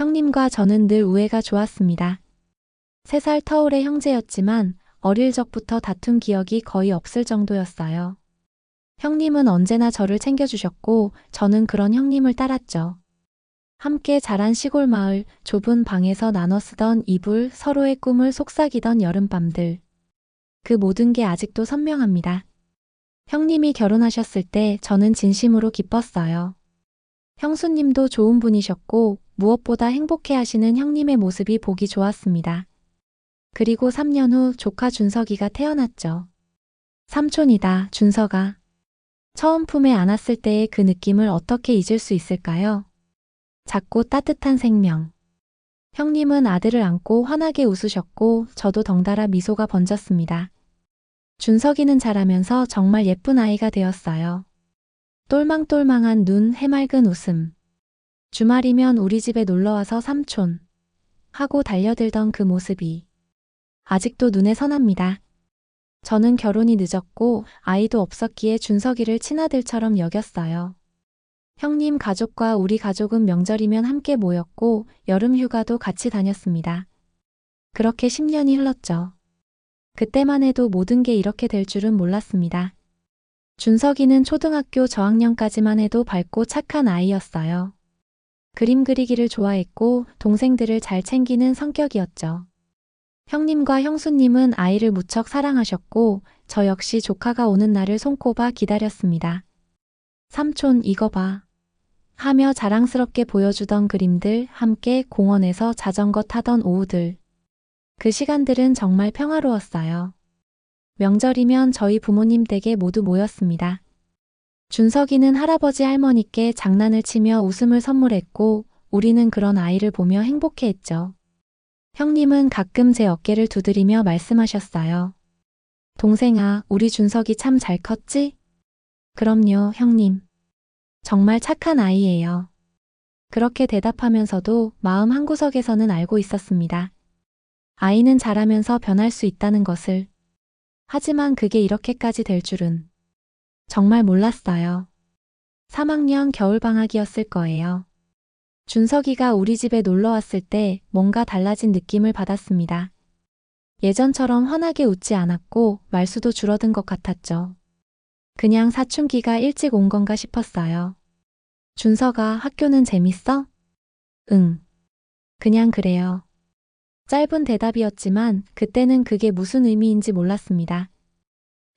형님과 저는 늘 우애가 좋았습니다. 3살 터울의 형제였지만 어릴 적부터 다툰 기억이 거의 없을 정도였어요. 형님은 언제나 저를 챙겨주셨고 저는 그런 형님을 따랐죠. 함께 자란 시골 마을, 좁은 방에서 나눠 쓰던 이불, 서로의 꿈을 속삭이던 여름밤들. 그 모든 게 아직도 선명합니다. 형님이 결혼하셨을 때 저는 진심으로 기뻤어요. 형수님도 좋은 분이셨고 무엇보다 행복해하시는 형님의 모습이 보기 좋았습니다. 그리고 3년 후 조카 준석이가 태어났죠. 삼촌이다, 준석아. 처음 품에 안았을 때의 그 느낌을 어떻게 잊을 수 있을까요? 작고 따뜻한 생명. 형님은 아들을 안고 환하게 웃으셨고 저도 덩달아 미소가 번졌습니다. 준석이는 자라면서 정말 예쁜 아이가 되었어요. 똘망똘망한 눈, 해맑은 웃음. 주말이면 우리 집에 놀러와서 삼촌 하고 달려들던 그 모습이 아직도 눈에 선합니다. 저는 결혼이 늦었고 아이도 없었기에 준석이를 친아들처럼 여겼어요. 형님 가족과 우리 가족은 명절이면 함께 모였고 여름 휴가도 같이 다녔습니다. 그렇게 10년이 흘렀죠. 그때만 해도 모든 게 이렇게 될 줄은 몰랐습니다. 준석이는 초등학교 저학년까지만 해도 밝고 착한 아이였어요. 그림 그리기를 좋아했고 동생들을 잘 챙기는 성격이었죠. 형님과 형수님은 아이를 무척 사랑하셨고 저 역시 조카가 오는 날을 손꼽아 기다렸습니다. 삼촌 이거 봐. 하며 자랑스럽게 보여주던 그림들, 함께 공원에서 자전거 타던 오후들. 그 시간들은 정말 평화로웠어요. 명절이면 저희 부모님 댁에 모두 모였습니다. 준석이는 할아버지 할머니께 장난을 치며 웃음을 선물했고 우리는 그런 아이를 보며 행복해했죠. 형님은 가끔 제 어깨를 두드리며 말씀하셨어요. 동생아, 우리 준석이 참 잘 컸지? 그럼요, 형님. 정말 착한 아이예요. 그렇게 대답하면서도 마음 한구석에서는 알고 있었습니다. 아이는 자라면서 변할 수 있다는 것을. 하지만 그게 이렇게까지 될 줄은 정말 몰랐어요. 3학년 겨울방학이었을 거예요. 준석이가 우리 집에 놀러 왔을 때 뭔가 달라진 느낌을 받았습니다. 예전처럼 환하게 웃지 않았고 말수도 줄어든 것 같았죠. 그냥 사춘기가 일찍 온 건가 싶었어요. 준석아, 학교는 재밌어? 응. 그냥 그래요. 짧은 대답이었지만 그때는 그게 무슨 의미인지 몰랐습니다.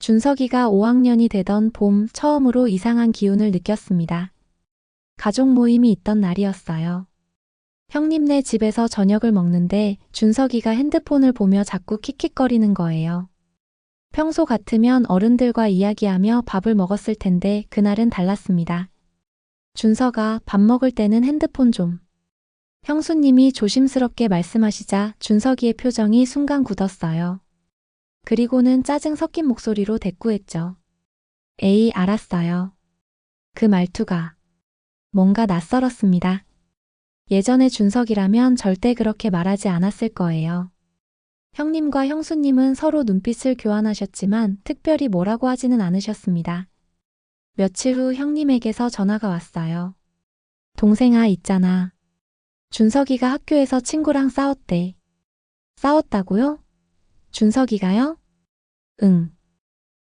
준석이가 5학년이 되던 봄 처음으로 이상한 기운을 느꼈습니다. 가족 모임이 있던 날이었어요. 형님네 집에서 저녁을 먹는데 준석이가 핸드폰을 보며 자꾸 킥킥거리는 거예요. 평소 같으면 어른들과 이야기하며 밥을 먹었을 텐데 그날은 달랐습니다. 준석아, 밥 먹을 때는 핸드폰 좀. 형수님이 조심스럽게 말씀하시자 준석이의 표정이 순간 굳었어요. 그리고는 짜증 섞인 목소리로 대꾸했죠. 에이, 알았어요. 그 말투가 뭔가 낯설었습니다. 예전에 준석이라면 절대 그렇게 말하지 않았을 거예요. 형님과 형수님은 서로 눈빛을 교환하셨지만 특별히 뭐라고 하지는 않으셨습니다. 며칠 후 형님에게서 전화가 왔어요. 동생아, 있잖아. 준석이가 학교에서 친구랑 싸웠대. 싸웠다고요? 준석이가요? 응.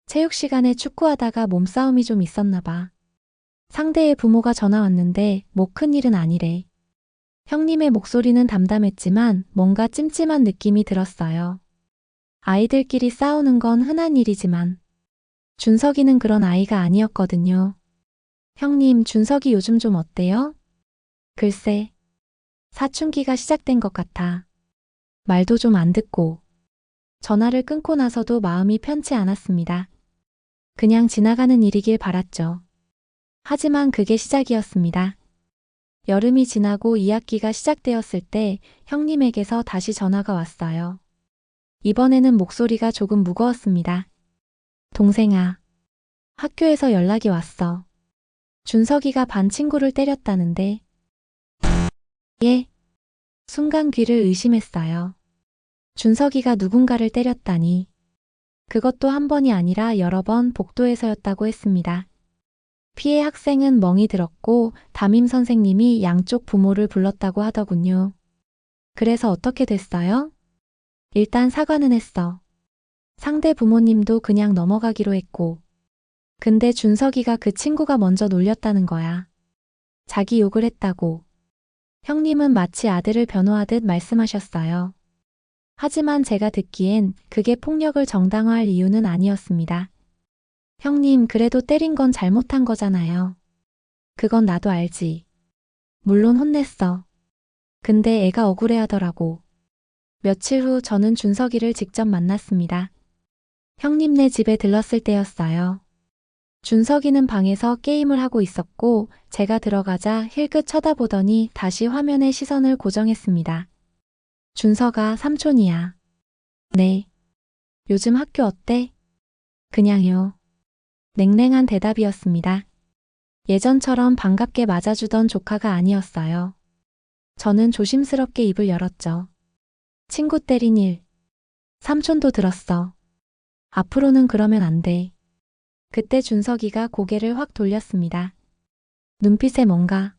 체육 시간에 축구하다가 몸싸움이 좀 있었나 봐. 상대의 부모가 전화 왔는데 뭐 큰일은 아니래. 형님의 목소리는 담담했지만 뭔가 찜찜한 느낌이 들었어요. 아이들끼리 싸우는 건 흔한 일이지만 준석이는 그런 아이가 아니었거든요. 형님, 준석이 요즘 좀 어때요? 글쎄, 사춘기가 시작된 것 같아. 말도 좀 안 듣고. 전화를 끊고 나서도 마음이 편치 않았습니다. 그냥 지나가는 일이길 바랐죠. 하지만 그게 시작이었습니다. 여름이 지나고 2학기가 시작되었을 때 형님에게서 다시 전화가 왔어요. 이번에는 목소리가 조금 무거웠습니다. 동생아, 학교에서 연락이 왔어. 준석이가 반 친구를 때렸다는데. 예? 순간 귀를 의심했어요. 준석이가 누군가를 때렸다니. 그것도 한 번이 아니라 여러 번 복도에서였다고 했습니다. 피해 학생은 멍이 들었고 담임 선생님이 양쪽 부모를 불렀다고 하더군요. 그래서 어떻게 됐어요? 일단 사과는 했어. 상대 부모님도 그냥 넘어가기로 했고. 근데 준석이가 그 친구가 먼저 놀렸다는 거야. 자기 욕을 했다고. 형님은 마치 아들을 변호하듯 말씀하셨어요. 하지만 제가 듣기엔 그게 폭력을 정당화할 이유는 아니었습니다. 형님, 그래도 때린 건 잘못한 거잖아요. 그건 나도 알지. 물론 혼냈어. 근데 애가 억울해하더라고. 며칠 후 저는 준석이를 직접 만났습니다. 형님네 집에 들렀을 때였어요. 준석이는 방에서 게임을 하고 있었고 제가 들어가자 힐끗 쳐다보더니 다시 화면에 시선을 고정했습니다. 준석아, 삼촌이야. 네. 요즘 학교 어때? 그냥요. 냉랭한 대답이었습니다. 예전처럼 반갑게 맞아주던 조카가 아니었어요. 저는 조심스럽게 입을 열었죠. 친구 때린 일. 삼촌도 들었어. 앞으로는 그러면 안 돼. 그때 준석이가 고개를 확 돌렸습니다. 눈빛에 뭔가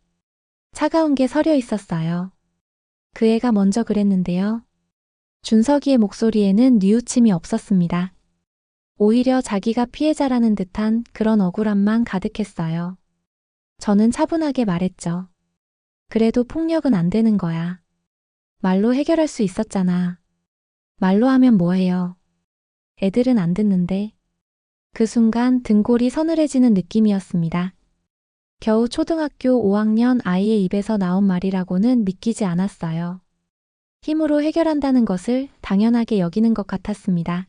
차가운 게 서려 있었어요. 그 애가 먼저 그랬는데요. 준석이의 목소리에는 뉘우침이 없었습니다. 오히려 자기가 피해자라는 듯한 그런 억울함만 가득했어요. 저는 차분하게 말했죠. 그래도 폭력은 안 되는 거야. 말로 해결할 수 있었잖아. 말로 하면 뭐해요. 애들은 안 듣는데. 그 순간 등골이 서늘해지는 느낌이었습니다. 겨우 초등학교 5학년 아이의 입에서 나온 말이라고는 믿기지 않았어요. 힘으로 해결한다는 것을 당연하게 여기는 것 같았습니다.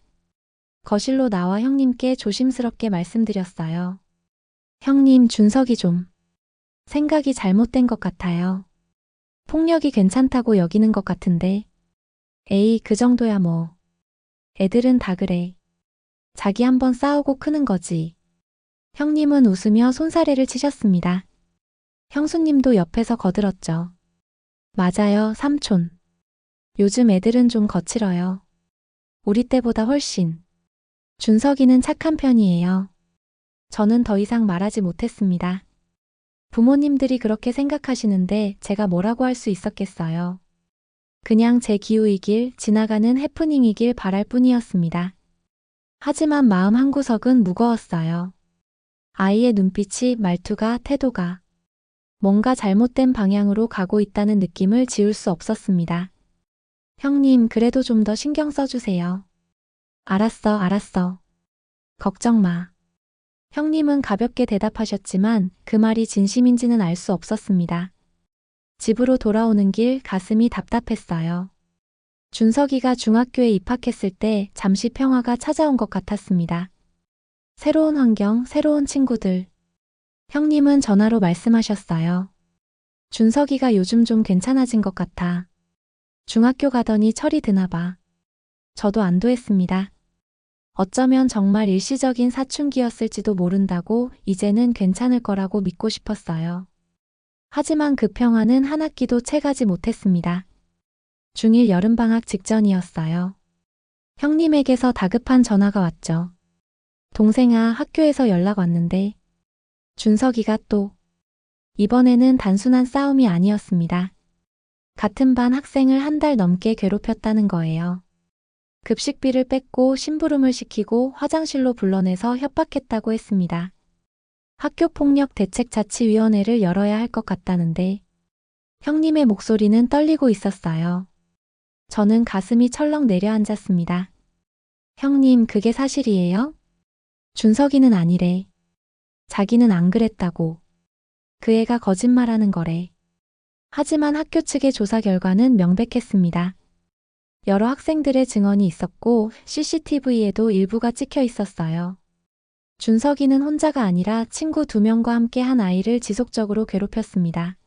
거실로 나와 형님께 조심스럽게 말씀드렸어요. 형님, 준석이 좀 생각이 잘못된 것 같아요. 폭력이 괜찮다고 여기는 것 같은데. 에이, 그 정도야 뭐. 애들은 다 그래. 자기 한번 싸우고 크는 거지. 형님은 웃으며 손사래를 치셨습니다. 형수님도 옆에서 거들었죠. 맞아요, 삼촌. 요즘 애들은 좀 거칠어요. 우리 때보다 훨씬. 준석이는 착한 편이에요. 저는 더 이상 말하지 못했습니다. 부모님들이 그렇게 생각하시는데 제가 뭐라고 할 수 있었겠어요. 그냥 제 기우이길, 지나가는 해프닝이길 바랄 뿐이었습니다. 하지만 마음 한구석은 무거웠어요. 아이의 눈빛이, 말투가, 태도가 뭔가 잘못된 방향으로 가고 있다는 느낌을 지울 수 없었습니다. 형님, 그래도 좀 더 신경 써주세요. 알았어, 알았어. 걱정 마. 형님은 가볍게 대답하셨지만 그 말이 진심인지는 알 수 없었습니다. 집으로 돌아오는 길 가슴이 답답했어요. 준석이가 중학교에 입학했을 때 잠시 평화가 찾아온 것 같았습니다. 새로운 환경, 새로운 친구들. 형님은 전화로 말씀하셨어요. 준석이가 요즘 좀 괜찮아진 것 같아. 중학교 가더니 철이 드나 봐. 저도 안도했습니다. 어쩌면 정말 일시적인 사춘기였을지도 모른다고 이제는 괜찮을 거라고 믿고 싶었어요. 하지만 그 평화는 한 학기도 채 가지 못했습니다. 중1 여름방학 직전이었어요. 형님에게서 다급한 전화가 왔죠. 동생아, 학교에서 연락 왔는데. 준석이가 또. 이번에는 단순한 싸움이 아니었습니다. 같은 반 학생을 한 달 넘게 괴롭혔다는 거예요. 급식비를 뺏고 심부름을 시키고 화장실로 불러내서 협박했다고 했습니다. 학교폭력대책자치위원회를 열어야 할 것 같다는데. 형님의 목소리는 떨리고 있었어요. 저는 가슴이 철렁 내려앉았습니다. 형님, 그게 사실이에요? 준석이는 아니래. 자기는 안 그랬다고. 그 애가 거짓말하는 거래. 하지만 학교 측의 조사 결과는 명백했습니다. 여러 학생들의 증언이 있었고 CCTV에도 일부가 찍혀 있었어요. 준석이는 혼자가 아니라 친구 2명과 함께 한 아이를 지속적으로 괴롭혔습니다.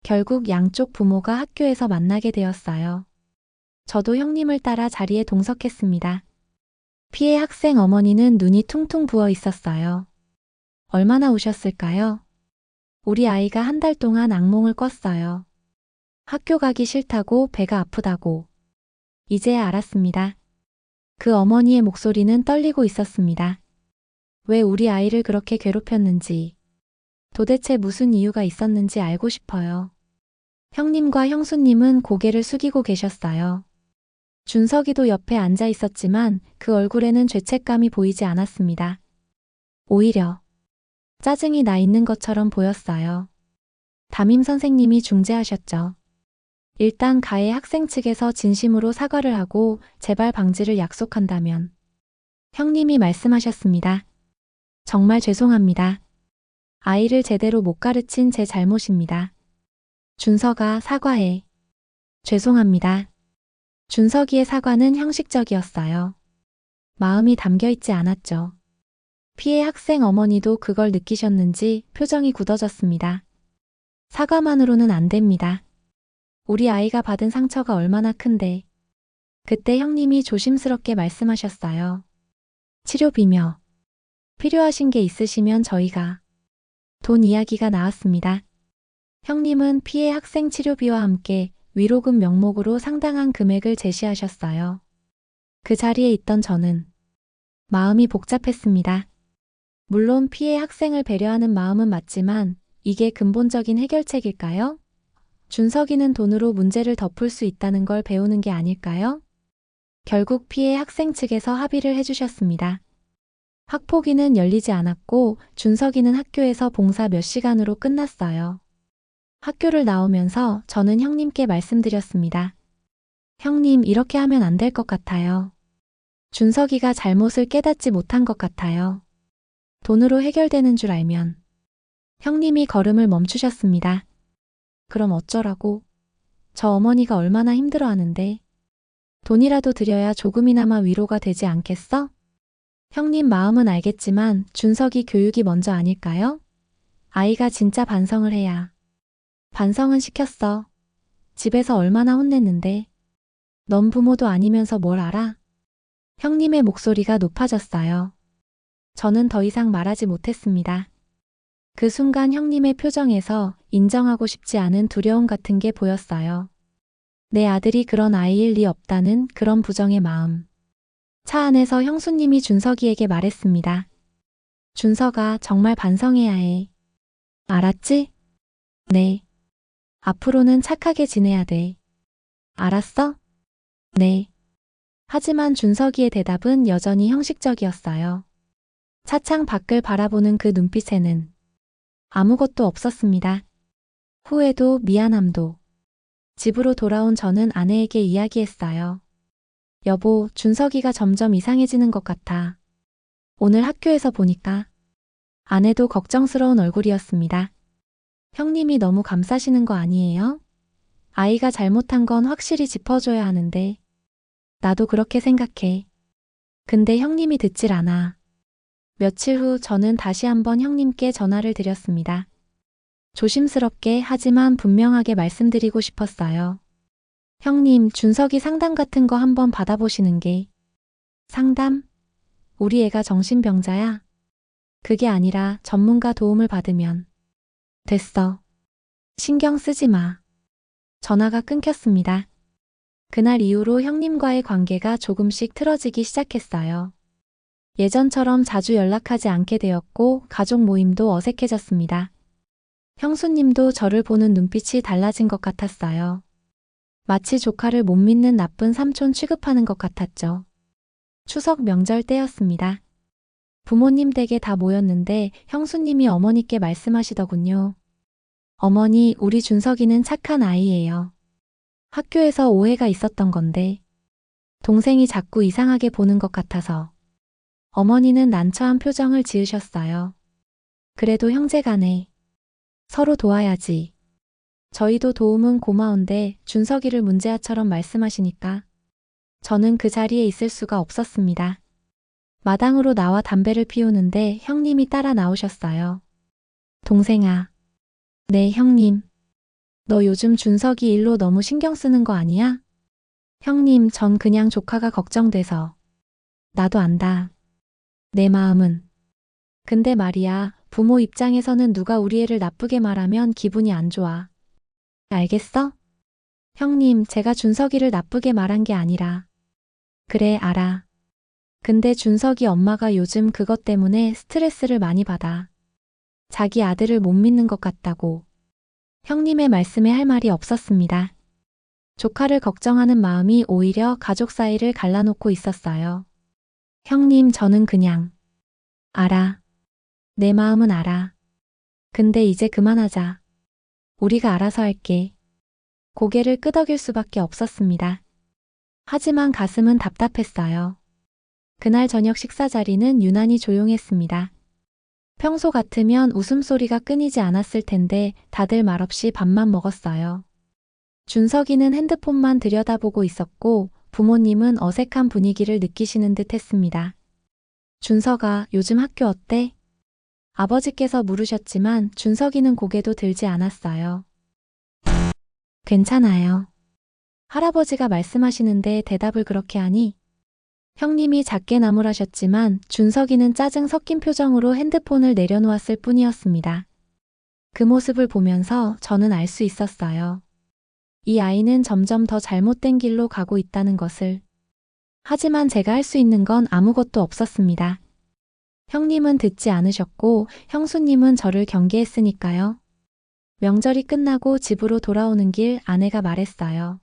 결국 양쪽 부모가 학교에서 만나게 되었어요. 저도 형님을 따라 자리에 동석했습니다. 피해 학생 어머니는 눈이 퉁퉁 부어 있었어요. 얼마나 우셨을까요? 우리 아이가 한 달 동안 악몽을 꿨어요. 학교 가기 싫다고, 배가 아프다고. 이제야 알았습니다. 그 어머니의 목소리는 떨리고 있었습니다. 왜 우리 아이를 그렇게 괴롭혔는지, 도대체 무슨 이유가 있었는지 알고 싶어요. 형님과 형수님은 고개를 숙이고 계셨어요. 준석이도 옆에 앉아 있었지만 그 얼굴에는 죄책감이 보이지 않았습니다. 오히려 짜증이 나 있는 것처럼 보였어요. 담임 선생님이 중재하셨죠. 일단 가해 학생 측에서 진심으로 사과를 하고 재발 방지를 약속한다면. 형님이 말씀하셨습니다. 정말 죄송합니다. 아이를 제대로 못 가르친 제 잘못입니다. 준석아, 사과해. 죄송합니다. 준석이의 사과는 형식적이었어요. 마음이 담겨 있지 않았죠. 피해 학생 어머니도 그걸 느끼셨는지 표정이 굳어졌습니다. 사과만으로는 안 됩니다. 우리 아이가 받은 상처가 얼마나 큰데. 그때 형님이 조심스럽게 말씀하셨어요. 치료비며 필요하신 게 있으시면 저희가. 돈 이야기가 나왔습니다. 형님은 피해 학생 치료비와 함께 위로금 명목으로 상당한 금액을 제시하셨어요. 그 자리에 있던 저는 마음이 복잡했습니다. 물론 피해 학생을 배려하는 마음은 맞지만 이게 근본적인 해결책일까요? 준석이는 돈으로 문제를 덮을 수 있다는 걸 배우는 게 아닐까요? 결국 피해 학생 측에서 합의를 해주셨습니다. 학폭위는 열리지 않았고 준석이는 학교에서 봉사 몇 시간으로 끝났어요. 학교를 나오면서 저는 형님께 말씀드렸습니다. 형님, 이렇게 하면 안 될 것 같아요. 준석이가 잘못을 깨닫지 못한 것 같아요. 돈으로 해결되는 줄 알면. 형님이 걸음을 멈추셨습니다. 그럼 어쩌라고? 저 어머니가 얼마나 힘들어하는데. 돈이라도 드려야 조금이나마 위로가 되지 않겠어? 형님 마음은 알겠지만 준석이 교육이 먼저 아닐까요? 아이가 진짜 반성을 해야. 반성은 시켰어. 집에서 얼마나 혼냈는데. 넌 부모도 아니면서 뭘 알아? 형님의 목소리가 높아졌어요. 저는 더 이상 말하지 못했습니다. 그 순간 형님의 표정에서 인정하고 싶지 않은 두려움 같은 게 보였어요. 내 아들이 그런 아이일 리 없다는 그런 부정의 마음. 차 안에서 형수님이 준석이에게 말했습니다. 준석아, 정말 반성해야 해. 알았지? 네. 앞으로는 착하게 지내야 돼. 알았어? 네. 하지만 준석이의 대답은 여전히 형식적이었어요. 차창 밖을 바라보는 그 눈빛에는 아무것도 없었습니다. 후회도 미안함도. 집으로 돌아온 저는 아내에게 이야기했어요. 여보, 준석이가 점점 이상해지는 것 같아. 오늘 학교에서 보니까. 아내도 걱정스러운 얼굴이었습니다. 형님이 너무 감싸시는 거 아니에요? 아이가 잘못한 건 확실히 짚어줘야 하는데. 나도 그렇게 생각해. 근데 형님이 듣질 않아. 며칠 후 저는 다시 한번 형님께 전화를 드렸습니다. 조심스럽게 하지만 분명하게 말씀드리고 싶었어요. 형님, 준석이 상담 같은 거 한번 받아보시는 게. 상담? 우리 애가 정신병자야? 그게 아니라 전문가 도움을 받으면. 됐어. 신경 쓰지 마. 전화가 끊겼습니다. 그날 이후로 형님과의 관계가 조금씩 틀어지기 시작했어요. 예전처럼 자주 연락하지 않게 되었고 가족 모임도 어색해졌습니다. 형수님도 저를 보는 눈빛이 달라진 것 같았어요. 마치 조카를 못 믿는 나쁜 삼촌 취급하는 것 같았죠. 추석 명절 때였습니다. 부모님 댁에 다 모였는데 형수님이 어머니께 말씀하시더군요. 어머니, 우리 준석이는 착한 아이예요. 학교에서 오해가 있었던 건데 동생이 자꾸 이상하게 보는 것 같아서. 어머니는 난처한 표정을 지으셨어요. 그래도 형제간에 서로 도와야지. 저희도 도움은 고마운데 준석이를 문제아처럼 말씀하시니까 저는 그 자리에 있을 수가 없었습니다. 마당으로 나와 담배를 피우는데 형님이 따라 나오셨어요. 동생아. 네, 형님. 너 요즘 준석이 일로 너무 신경 쓰는 거 아니야? 형님, 전 그냥 조카가 걱정돼서. 나도 안다. 내 마음은. 근데 말이야, 부모 입장에서는 누가 우리 애를 나쁘게 말하면 기분이 안 좋아. 알겠어? 형님, 제가 준석이를 나쁘게 말한 게 아니라. 그래, 알아. 근데 준석이 엄마가 요즘 그것 때문에 스트레스를 많이 받아. 자기 아들을 못 믿는 것 같다고. 형님의 말씀에 할 말이 없었습니다. 조카를 걱정하는 마음이 오히려 가족 사이를 갈라놓고 있었어요. 형님, 저는 그냥 알아. 내 마음은 알아. 근데 이제 그만하자. 우리가 알아서 할게. 고개를 끄덕일 수밖에 없었습니다. 하지만 가슴은 답답했어요. 그날 저녁 식사 자리는 유난히 조용했습니다. 평소 같으면 웃음소리가 끊이지 않았을 텐데 다들 말없이 밥만 먹었어요. 준석이는 핸드폰만 들여다보고 있었고 부모님은 어색한 분위기를 느끼시는 듯 했습니다. 준석아, 요즘 학교 어때? 아버지께서 물으셨지만 준석이는 고개도 들지 않았어요. 괜찮아요. 할아버지가 말씀하시는데 대답을 그렇게 하니? 형님이 작게 나무라셨지만 준석이는 짜증 섞인 표정으로 핸드폰을 내려놓았을 뿐이었습니다. 그 모습을 보면서 저는 알 수 있었어요. 이 아이는 점점 더 잘못된 길로 가고 있다는 것을. 하지만 제가 할 수 있는 건 아무것도 없었습니다. 형님은 듣지 않으셨고 형수님은 저를 경계했으니까요. 명절이 끝나고 집으로 돌아오는 길 아내가 말했어요.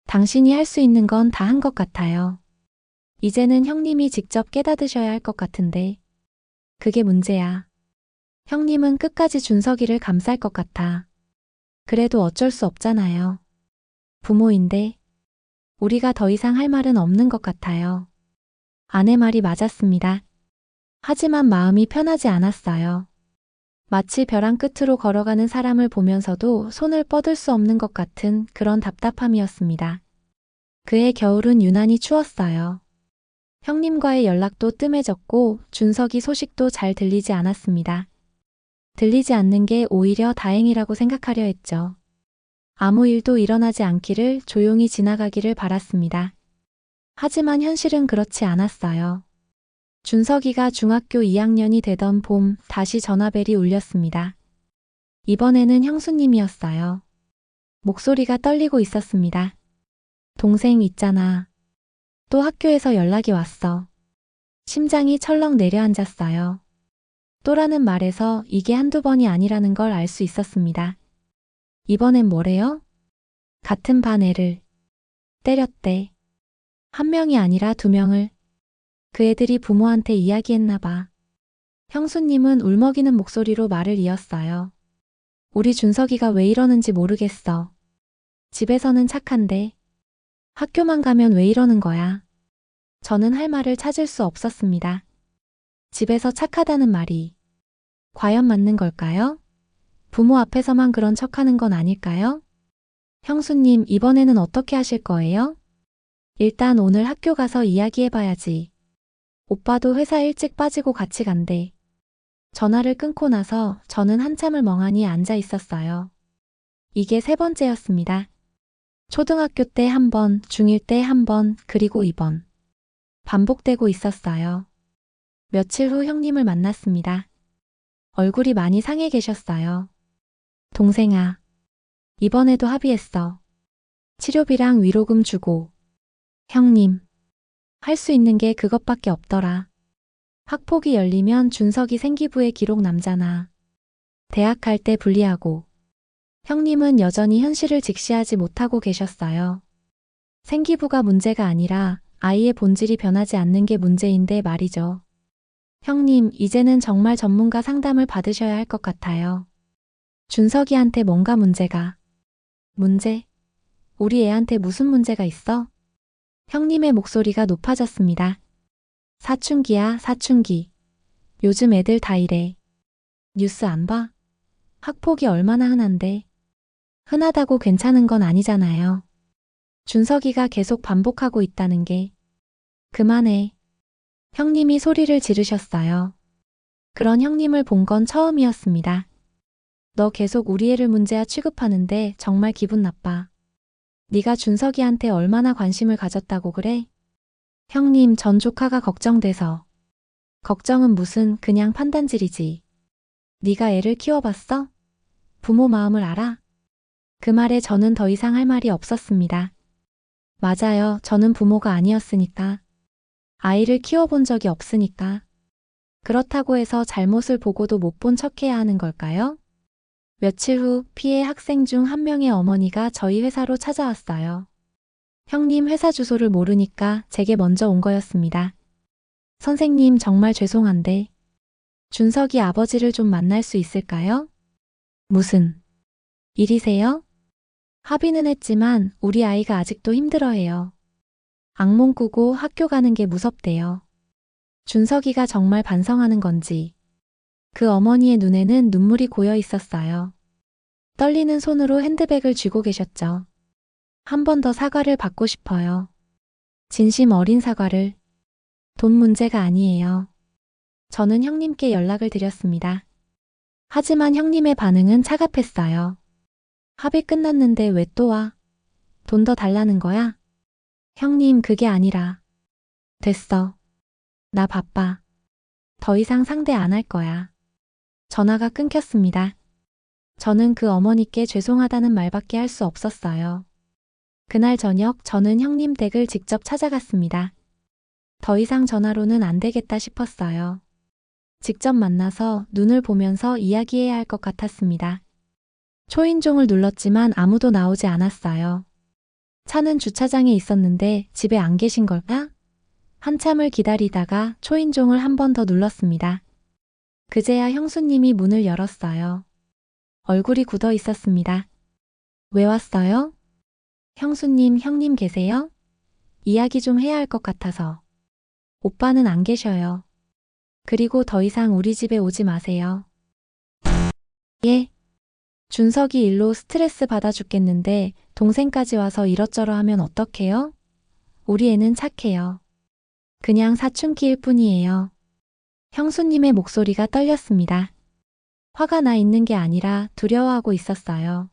당신이 할 수 있는 건 다 한 것 같아요. 이제는 형님이 직접 깨닫으셔야 할 것 같은데. 그게 문제야. 형님은 끝까지 준석이를 감쌀 것 같아. 그래도 어쩔 수 없잖아요. 부모인데. 우리가 더 이상 할 말은 없는 것 같아요. 아내 말이 맞았습니다. 하지만 마음이 편하지 않았어요. 마치 벼랑 끝으로 걸어가는 사람을 보면서도 손을 뻗을 수 없는 것 같은 그런 답답함이었습니다. 그해 겨울은 유난히 추웠어요. 형님과의 연락도 뜸해졌고 준석이 소식도 잘 들리지 않았습니다. 들리지 않는 게 오히려 다행이라고 생각하려 했죠. 아무 일도 일어나지 않기를, 조용히 지나가기를 바랐습니다. 하지만 현실은 그렇지 않았어요. 준석이가 중학교 2학년이 되던 봄 다시 전화벨이 울렸습니다. 이번에는 형수님이었어요. 목소리가 떨리고 있었습니다. 동생 있잖아. 또 학교에서 연락이 왔어. 심장이 철렁 내려앉았어요. 또라는 말에서 이게 한두 번이 아니라는 걸 알 수 있었습니다. 이번엔 뭐래요? 같은 반 애를 때렸대. 한 명이 아니라 두 명을. 그 애들이 부모한테 이야기했나 봐. 형수님은 울먹이는 목소리로 말을 이었어요. 우리 준석이가 왜 이러는지 모르겠어. 집에서는 착한데 학교만 가면 왜 이러는 거야. 저는 할 말을 찾을 수 없었습니다. 집에서 착하다는 말이 과연 맞는 걸까요? 부모 앞에서만 그런 척하는 건 아닐까요? 형수님, 이번에는 어떻게 하실 거예요? 일단 오늘 학교 가서 이야기해봐야지. 오빠도 회사 일찍 빠지고 같이 간대. 전화를 끊고 나서 저는 한참을 멍하니 앉아 있었어요. 이게 세 번째였습니다. 초등학교 때 한 번, 중1 때 한 번, 그리고 이번. 반복되고 있었어요. 며칠 후 형님을 만났습니다. 얼굴이 많이 상해 계셨어요. 동생아, 이번에도 합의했어. 치료비랑 위로금 주고. 형님, 할 수 있는 게 그것밖에 없더라. 학폭이 열리면 준석이 생기부에 기록 남잖아. 대학 갈 때 분리하고. 형님은 여전히 현실을 직시하지 못하고 계셨어요. 생기부가 문제가 아니라 아이의 본질이 변하지 않는 게 문제인데 말이죠. 형님, 이제는 정말 전문가 상담을 받으셔야 할 것 같아요. 준석이한테 뭔가 문제가. 문제? 우리 애한테 무슨 문제가 있어? 형님의 목소리가 높아졌습니다. 사춘기야, 사춘기. 요즘 애들 다 이래. 뉴스 안 봐? 학폭이 얼마나 흔한데. 흔하다고 괜찮은 건 아니잖아요. 준석이가 계속 반복하고 있다는 게. 그만해. 형님이 소리를 지르셨어요. 그런 형님을 본 건 처음이었습니다. 너 계속 우리 애를 문제아 취급하는데 정말 기분 나빠. 네가 준석이한테 얼마나 관심을 가졌다고 그래? 형님, 전 조카가 걱정돼서. 걱정은 무슨, 그냥 판단질이지. 네가 애를 키워봤어? 부모 마음을 알아? 그 말에 저는 더 이상 할 말이 없었습니다. 맞아요. 저는 부모가 아니었으니까. 아이를 키워본 적이 없으니까. 그렇다고 해서 잘못을 보고도 못 본 척해야 하는 걸까요? 며칠 후 피해 학생 중 한 명의 어머니가 저희 회사로 찾아왔어요. 형님 회사 주소를 모르니까 제게 먼저 온 거였습니다. 선생님 정말 죄송한데 준석이 아버지를 좀 만날 수 있을까요? 무슨 일이세요? 합의는 했지만 우리 아이가 아직도 힘들어해요. 악몽 꾸고 학교 가는 게 무섭대요. 준석이가 정말 반성하는 건지 그 어머니의 눈에는 눈물이 고여 있었어요. 떨리는 손으로 핸드백을 쥐고 계셨죠. 한 번 더 사과를 받고 싶어요. 진심 어린 사과를. 돈 문제가 아니에요. 저는 형님께 연락을 드렸습니다. 하지만 형님의 반응은 차갑했어요. 합의 끝났는데 왜 또 와? 돈 더 달라는 거야? 형님 그게 아니라. 됐어. 나 바빠. 더 이상 상대 안 할 거야. 전화가 끊겼습니다. 저는 그 어머니께 죄송하다는 말밖에 할 수 없었어요. 그날 저녁 저는 형님 댁을 직접 찾아갔습니다. 더 이상 전화로는 안 되겠다 싶었어요. 직접 만나서 눈을 보면서 이야기해야 할 것 같았습니다. 초인종을 눌렀지만 아무도 나오지 않았어요. 차는 주차장에 있었는데 집에 안 계신 걸까? 한참을 기다리다가 초인종을 한 번 더 눌렀습니다. 그제야 형수님이 문을 열었어요. 얼굴이 굳어 있었습니다. 왜 왔어요? 형수님, 형님 계세요? 이야기 좀 해야 할 것 같아서. 오빠는 안 계셔요. 그리고 더 이상 우리 집에 오지 마세요. 예. 준석이 일로 스트레스 받아 죽겠는데 동생까지 와서 이것저것 하면 어떡해요? 우리 애는 착해요. 그냥 사춘기일 뿐이에요. 형수님의 목소리가 떨렸습니다. 화가 나 있는 게 아니라 두려워하고 있었어요.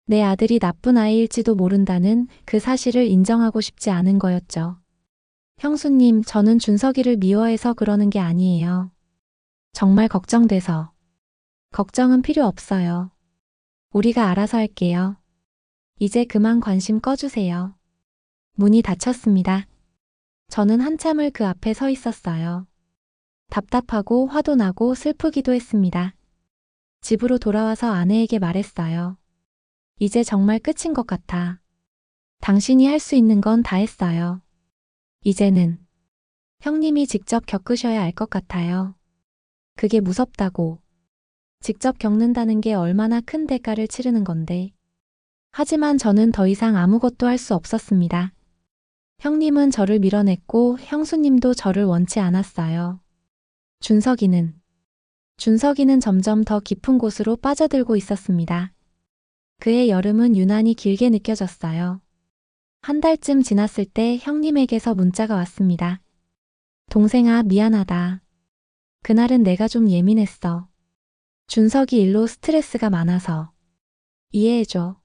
내 아들이 나쁜 아이일지도 모른다는 그 사실을 인정하고 싶지 않은 거였죠. 형수님, 저는 준석이를 미워해서 그러는 게 아니에요. 정말 걱정돼서. 걱정은 필요 없어요. 우리가 알아서 할게요. 이제 그만 관심 꺼주세요. 문이 닫혔습니다. 저는 한참을 그 앞에 서 있었어요. 답답하고 화도 나고 슬프기도 했습니다. 집으로 돌아와서 아내에게 말했어요. 이제 정말 끝인 것 같아. 당신이 할 수 있는 건 다 했어요. 이제는 형님이 직접 겪으셔야 알 것 같아요. 그게 무섭다고. 직접 겪는다는 게 얼마나 큰 대가를 치르는 건데. 하지만 저는 더 이상 아무것도 할 수 없었습니다. 형님은 저를 밀어냈고 형수님도 저를 원치 않았어요. 준석이는 점점 더 깊은 곳으로 빠져들고 있었습니다. 그의 여름은 유난히 길게 느껴졌어요. 한 달쯤 지났을 때 형님에게서 문자가 왔습니다. 동생아, 미안하다. 그날은 내가 좀 예민했어. 준석이 일로 스트레스가 많아서. 이해해줘.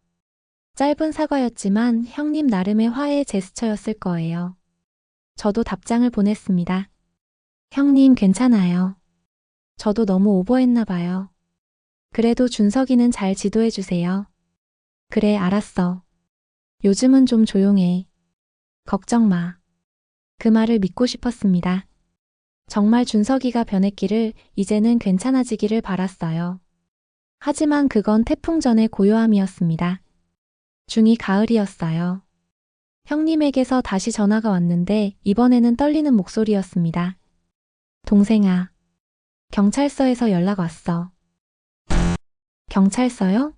짧은 사과였지만 형님 나름의 화해 제스처였을 거예요. 저도 답장을 보냈습니다. 형님 괜찮아요. 저도 너무 오버했나 봐요. 그래도 준석이는 잘 지도해주세요. 그래, 알았어. 요즘은 좀 조용해. 걱정 마. 그 말을 믿고 싶었습니다. 정말 준석이가 변했기를, 이제는 괜찮아지기를 바랐어요. 하지만 그건 태풍 전의 고요함이었습니다. 중이 가을이었어요. 형님에게서 다시 전화가 왔는데 이번에는 떨리는 목소리였습니다. 동생아, 경찰서에서 연락 왔어. 경찰서요?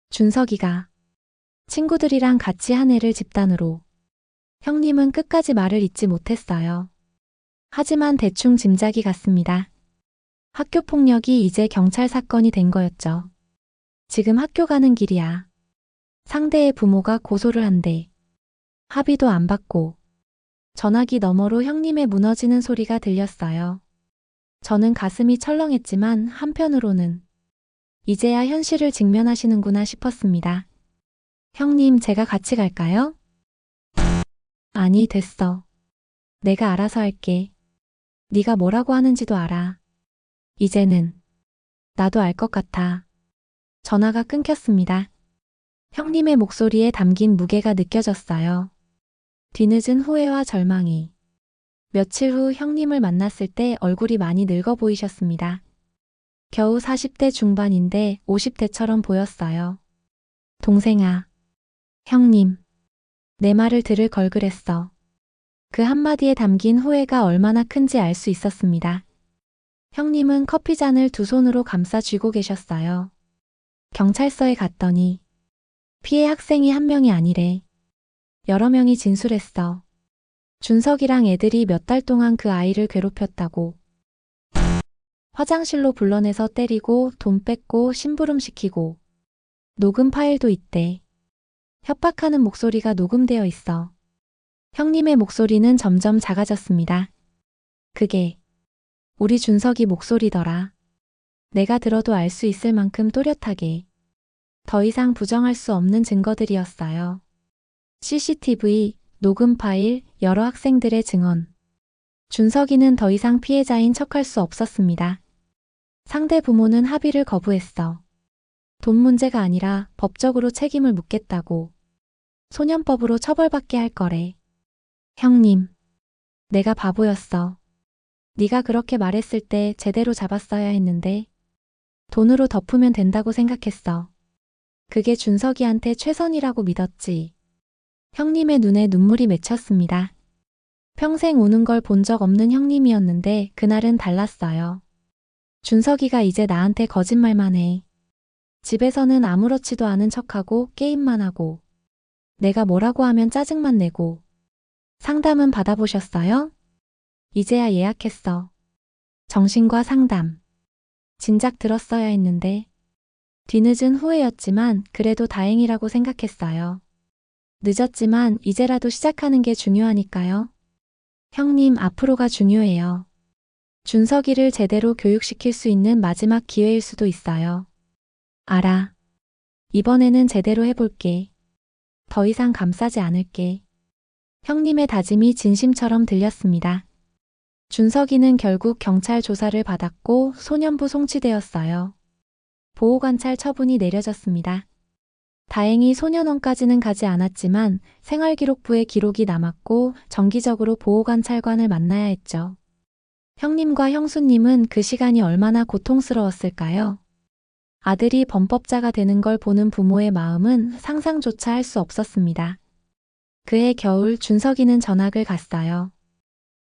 준석이가. 친구들이랑 같이 한 해를 집단으로. 형님은 끝까지 말을 잇지 못했어요. 하지만 대충 짐작이 갔습니다. 학교폭력이 이제 경찰 사건이 된 거였죠. 지금 학교 가는 길이야. 상대의 부모가 고소를 한대. 합의도 안 받고. 전화기 너머로 형님의 무너지는 소리가 들렸어요. 저는 가슴이 철렁했지만 한편으로는 이제야 현실을 직면하시는구나 싶었습니다. 형님, 제가 같이 갈까요? 아니, 됐어. 내가 알아서 할게. 네가 뭐라고 하는지도 알아. 이제는 나도 알 것 같아. 전화가 끊겼습니다. 형님의 목소리에 담긴 무게가 느껴졌어요. 뒤늦은 후회와 절망이. 며칠 후 형님을 만났을 때 얼굴이 많이 늙어 보이셨습니다. 겨우 40대 중반인데 50대처럼 보였어요. 동생아. 형님. 내 말을 들을 걸 그랬어. 그 한마디에 담긴 후회가 얼마나 큰지 알 수 있었습니다. 형님은 커피잔을 두 손으로 감싸 쥐고 계셨어요. 경찰서에 갔더니 피해 학생이 한 명이 아니래. 여러 명이 진술했어. 준석이랑 애들이 몇 달 동안 그 아이를 괴롭혔다고. 화장실로 불러내서 때리고 돈 뺏고 심부름시키고. 녹음 파일도 있대. 협박하는 목소리가 녹음되어 있어. 형님의 목소리는 점점 작아졌습니다. 그게 우리 준석이 목소리더라. 내가 들어도 알 수 있을 만큼 또렷하게. 더 이상 부정할 수 없는 증거들이었어요. CCTV, 녹음 파일, 여러 학생들의 증언. 준석이는 더 이상 피해자인 척할 수 없었습니다. 상대 부모는 합의를 거부했어. 돈 문제가 아니라 법적으로 책임을 묻겠다고. 소년법으로 처벌받게 할 거래. 형님, 내가 바보였어. 네가 그렇게 말했을 때 제대로 잡았어야 했는데 돈으로 덮으면 된다고 생각했어. 그게 준석이한테 최선이라고 믿었지. 형님의 눈에 눈물이 맺혔습니다. 평생 우는 걸 본 적 없는 형님이었는데 그날은 달랐어요. 준석이가 이제 나한테 거짓말만 해. 집에서는 아무렇지도 않은 척하고 게임만 하고. 내가 뭐라고 하면 짜증만 내고. 상담은 받아보셨어요? 이제야 예약했어. 정신과 상담. 진작 들었어야 했는데. 뒤늦은 후회였지만 그래도 다행이라고 생각했어요. 늦었지만 이제라도 시작하는 게 중요하니까요. 형님, 앞으로가 중요해요. 준석이를 제대로 교육시킬 수 있는 마지막 기회일 수도 있어요. 알아. 이번에는 제대로 해볼게. 더 이상 감싸지 않을게. 형님의 다짐이 진심처럼 들렸습니다. 준석이는 결국 경찰 조사를 받았고 소년부 송치되었어요. 보호관찰 처분이 내려졌습니다. 다행히 소년원까지는 가지 않았지만 생활기록부에 기록이 남았고 정기적으로 보호관찰관을 만나야 했죠. 형님과 형수님은 그 시간이 얼마나 고통스러웠을까요? 아들이 범법자가 되는 걸 보는 부모의 마음은 상상조차 할 수 없었습니다. 그해 겨울 준석이는 전학을 갔어요.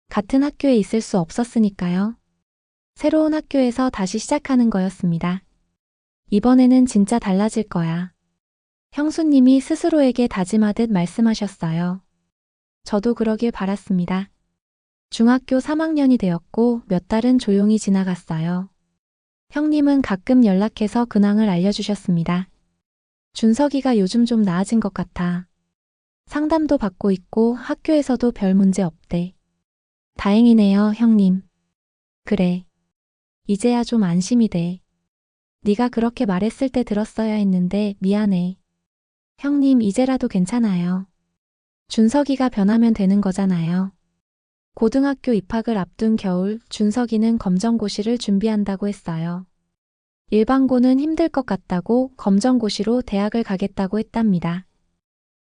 같은 학교에 있을 수 없었으니까요. 새로운 학교에서 다시 시작하는 거였습니다. 이번에는 진짜 달라질 거야. 형수님이 스스로에게 다짐하듯 말씀하셨어요. 저도 그러길 바랐습니다. 중학교 3학년이 되었고 몇 달은 조용히 지나갔어요. 형님은 가끔 연락해서 근황을 알려주셨습니다. 준석이가 요즘 좀 나아진 것 같아. 상담도 받고 있고 학교에서도 별 문제 없대. 다행이네요, 형님. 그래. 이제야 좀 안심이 돼. 네가 그렇게 말했을 때 들었어야 했는데 미안해. 형님, 이제라도 괜찮아요. 준석이가 변하면 되는 거잖아요. 고등학교 입학을 앞둔 겨울, 준석이는 검정고시를 준비한다고 했어요. 일반고는 힘들 것 같다고 검정고시로 대학을 가겠다고 했답니다.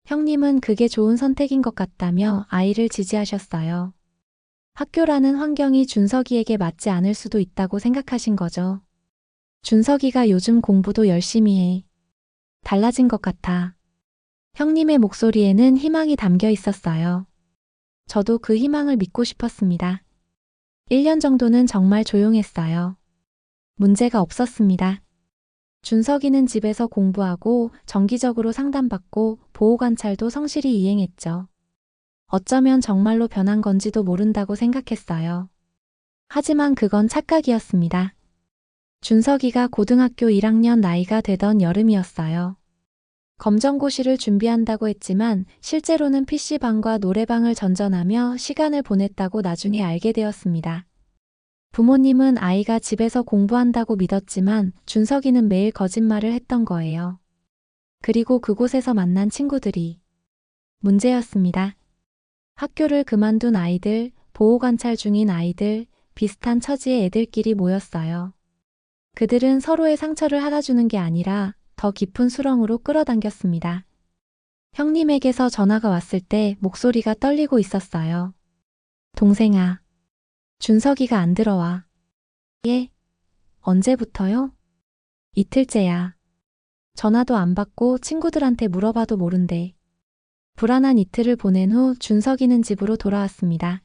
형님은 그게 좋은 선택인 것 같다며 아이를 지지하셨어요. 학교라는 환경이 준석이에게 맞지 않을 수도 있다고 생각하신 거죠. 준석이가 요즘 공부도 열심히 해. 달라진 것 같아. 형님의 목소리에는 희망이 담겨 있었어요. 저도 그 희망을 믿고 싶었습니다. 1년 정도는 정말 조용했어요. 문제가 없었습니다. 준석이는 집에서 공부하고 정기적으로 상담받고 보호관찰도 성실히 이행했죠. 어쩌면 정말로 변한 건지도 모른다고 생각했어요. 하지만 그건 착각이었습니다. 준석이가 고등학교 1학년 나이가 되던 여름이었어요. 검정고시를 준비한다고 했지만 실제로는 PC방과 노래방을 전전하며 시간을 보냈다고 나중에 알게 되었습니다. 부모님은 아이가 집에서 공부한다고 믿었지만 준석이는 매일 거짓말을 했던 거예요. 그리고 그곳에서 만난 친구들이 문제였습니다. 학교를 그만둔 아이들, 보호관찰 중인 아이들, 비슷한 처지의 애들끼리 모였어요. 그들은 서로의 상처를 알아주는 게 아니라 더 깊은 수렁으로 끌어당겼습니다. 형님에게서 전화가 왔을 때 목소리가 떨리고 있었어요. 동생아. 준석이가 안 들어와. 예? 언제부터요? 이틀째야. 전화도 안 받고 친구들한테 물어봐도 모른대. 불안한 이틀을 보낸 후 준석이는 집으로 돌아왔습니다.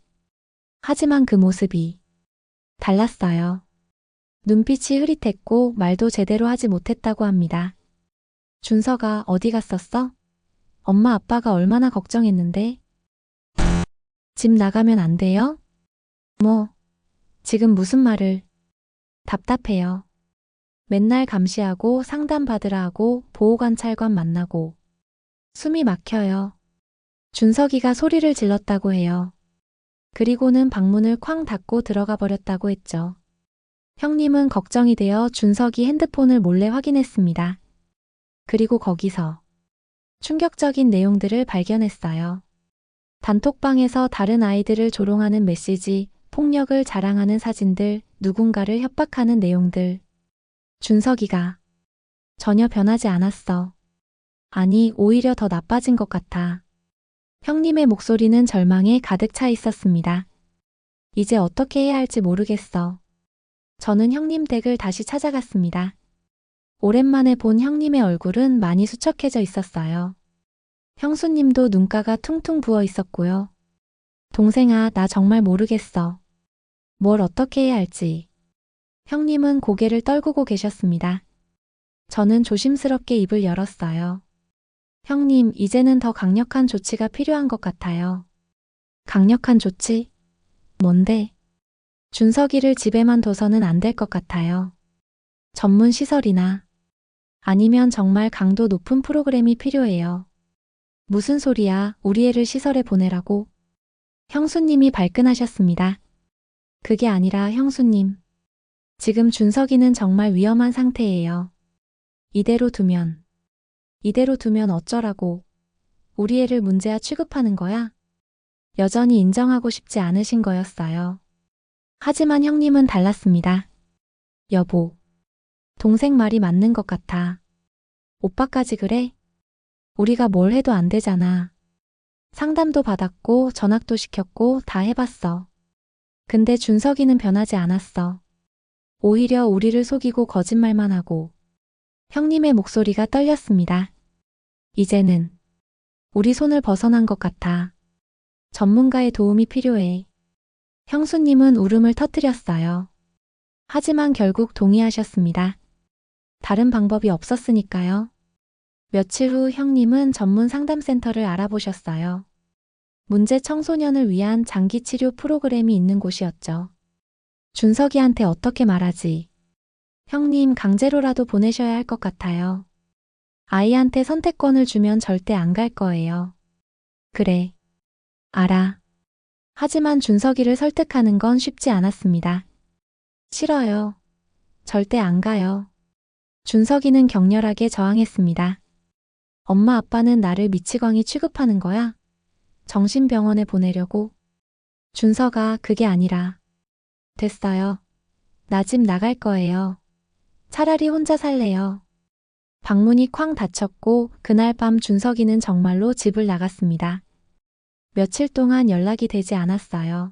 하지만 그 모습이 달랐어요. 눈빛이 흐릿했고 말도 제대로 하지 못했다고 합니다. 준석아, 어디 갔었어? 엄마 아빠가 얼마나 걱정했는데. 집 나가면 안 돼요? 뭐, 지금 무슨 말을. 답답해요. 맨날 감시하고 상담받으라 하고 보호관찰관 만나고 숨이 막혀요. 준석이가 소리를 질렀다고 해요. 그리고는 방문을 쾅 닫고 들어가 버렸다고 했죠. 형님은 걱정이 되어 준석이 핸드폰을 몰래 확인했습니다. 그리고 거기서 충격적인 내용들을 발견했어요. 단톡방에서 다른 아이들을 조롱하는 메시지, 폭력을 자랑하는 사진들, 누군가를 협박하는 내용들. 준석이가 전혀 변하지 않았어. 아니, 오히려 더 나빠진 것 같아. 형님의 목소리는 절망에 가득 차 있었습니다. 이제 어떻게 해야 할지 모르겠어. 저는 형님 댁을 다시 찾아갔습니다. 오랜만에 본 형님의 얼굴은 많이 수척해져 있었어요. 형수님도 눈가가 퉁퉁 부어 있었고요. 동생아, 나 정말 모르겠어. 뭘 어떻게 해야 할지. 형님은 고개를 떨구고 계셨습니다. 저는 조심스럽게 입을 열었어요. 형님, 이제는 더 강력한 조치가 필요한 것 같아요. 강력한 조치? 뭔데? 준석이를 집에만 둬서는 안 될 것 같아요. 전문 시설이나 아니면 정말 강도 높은 프로그램이 필요해요. 무슨 소리야, 우리 애를 시설에 보내라고? 형수님이 발끈하셨습니다. 그게 아니라 형수님. 지금 준석이는 정말 위험한 상태예요. 이대로 두면 어쩌라고. 우리 애를 문제아 취급하는 거야? 여전히 인정하고 싶지 않으신 거였어요. 하지만 형님은 달랐습니다. 여보, 동생 말이 맞는 것 같아. 오빠까지 그래? 우리가 뭘 해도 안 되잖아. 상담도 받았고 전학도 시켰고 다 해봤어. 근데 준석이는 변하지 않았어. 오히려 우리를 속이고 거짓말만 하고. 형님의 목소리가 떨렸습니다. 이제는 우리 손을 벗어난 것 같아. 전문가의 도움이 필요해. 형수님은 울음을 터뜨렸어요. 하지만 결국 동의하셨습니다. 다른 방법이 없었으니까요. 며칠 후 형님은 전문 상담센터를 알아보셨어요. 문제 청소년을 위한 장기 치료 프로그램이 있는 곳이었죠. 준석이한테 어떻게 말하지? 형님, 강제로라도 보내셔야 할 것 같아요. 아이한테 선택권을 주면 절대 안 갈 거예요. 그래. 알아. 하지만 준석이를 설득하는 건 쉽지 않았습니다. 싫어요. 절대 안 가요. 준석이는 격렬하게 저항했습니다. 엄마 아빠는 나를 미치광이 취급하는 거야? 정신병원에 보내려고? 준석아, 그게 아니라. 됐어요. 나 집 나갈 거예요. 차라리 혼자 살래요. 방문이 쾅 닫혔고 그날 밤 준석이는 정말로 집을 나갔습니다. 며칠 동안 연락이 되지 않았어요.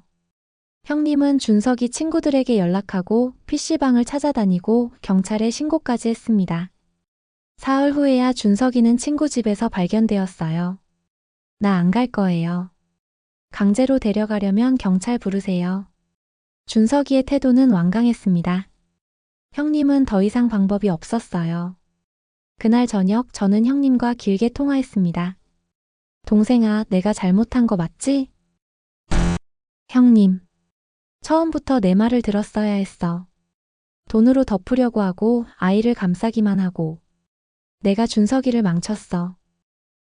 형님은 준석이 친구들에게 연락하고 PC방을 찾아다니고 경찰에 신고까지 했습니다. 사흘 후에야 준석이는 친구 집에서 발견되었어요. 나 안 갈 거예요. 강제로 데려가려면 경찰 부르세요. 준석이의 태도는 완강했습니다. 형님은 더 이상 방법이 없었어요. 그날 저녁 저는 형님과 길게 통화했습니다. 동생아, 내가 잘못한 거 맞지? 형님. 처음부터 내 말을 들었어야 했어. 돈으로 덮으려고 하고 아이를 감싸기만 하고. 내가 준석이를 망쳤어.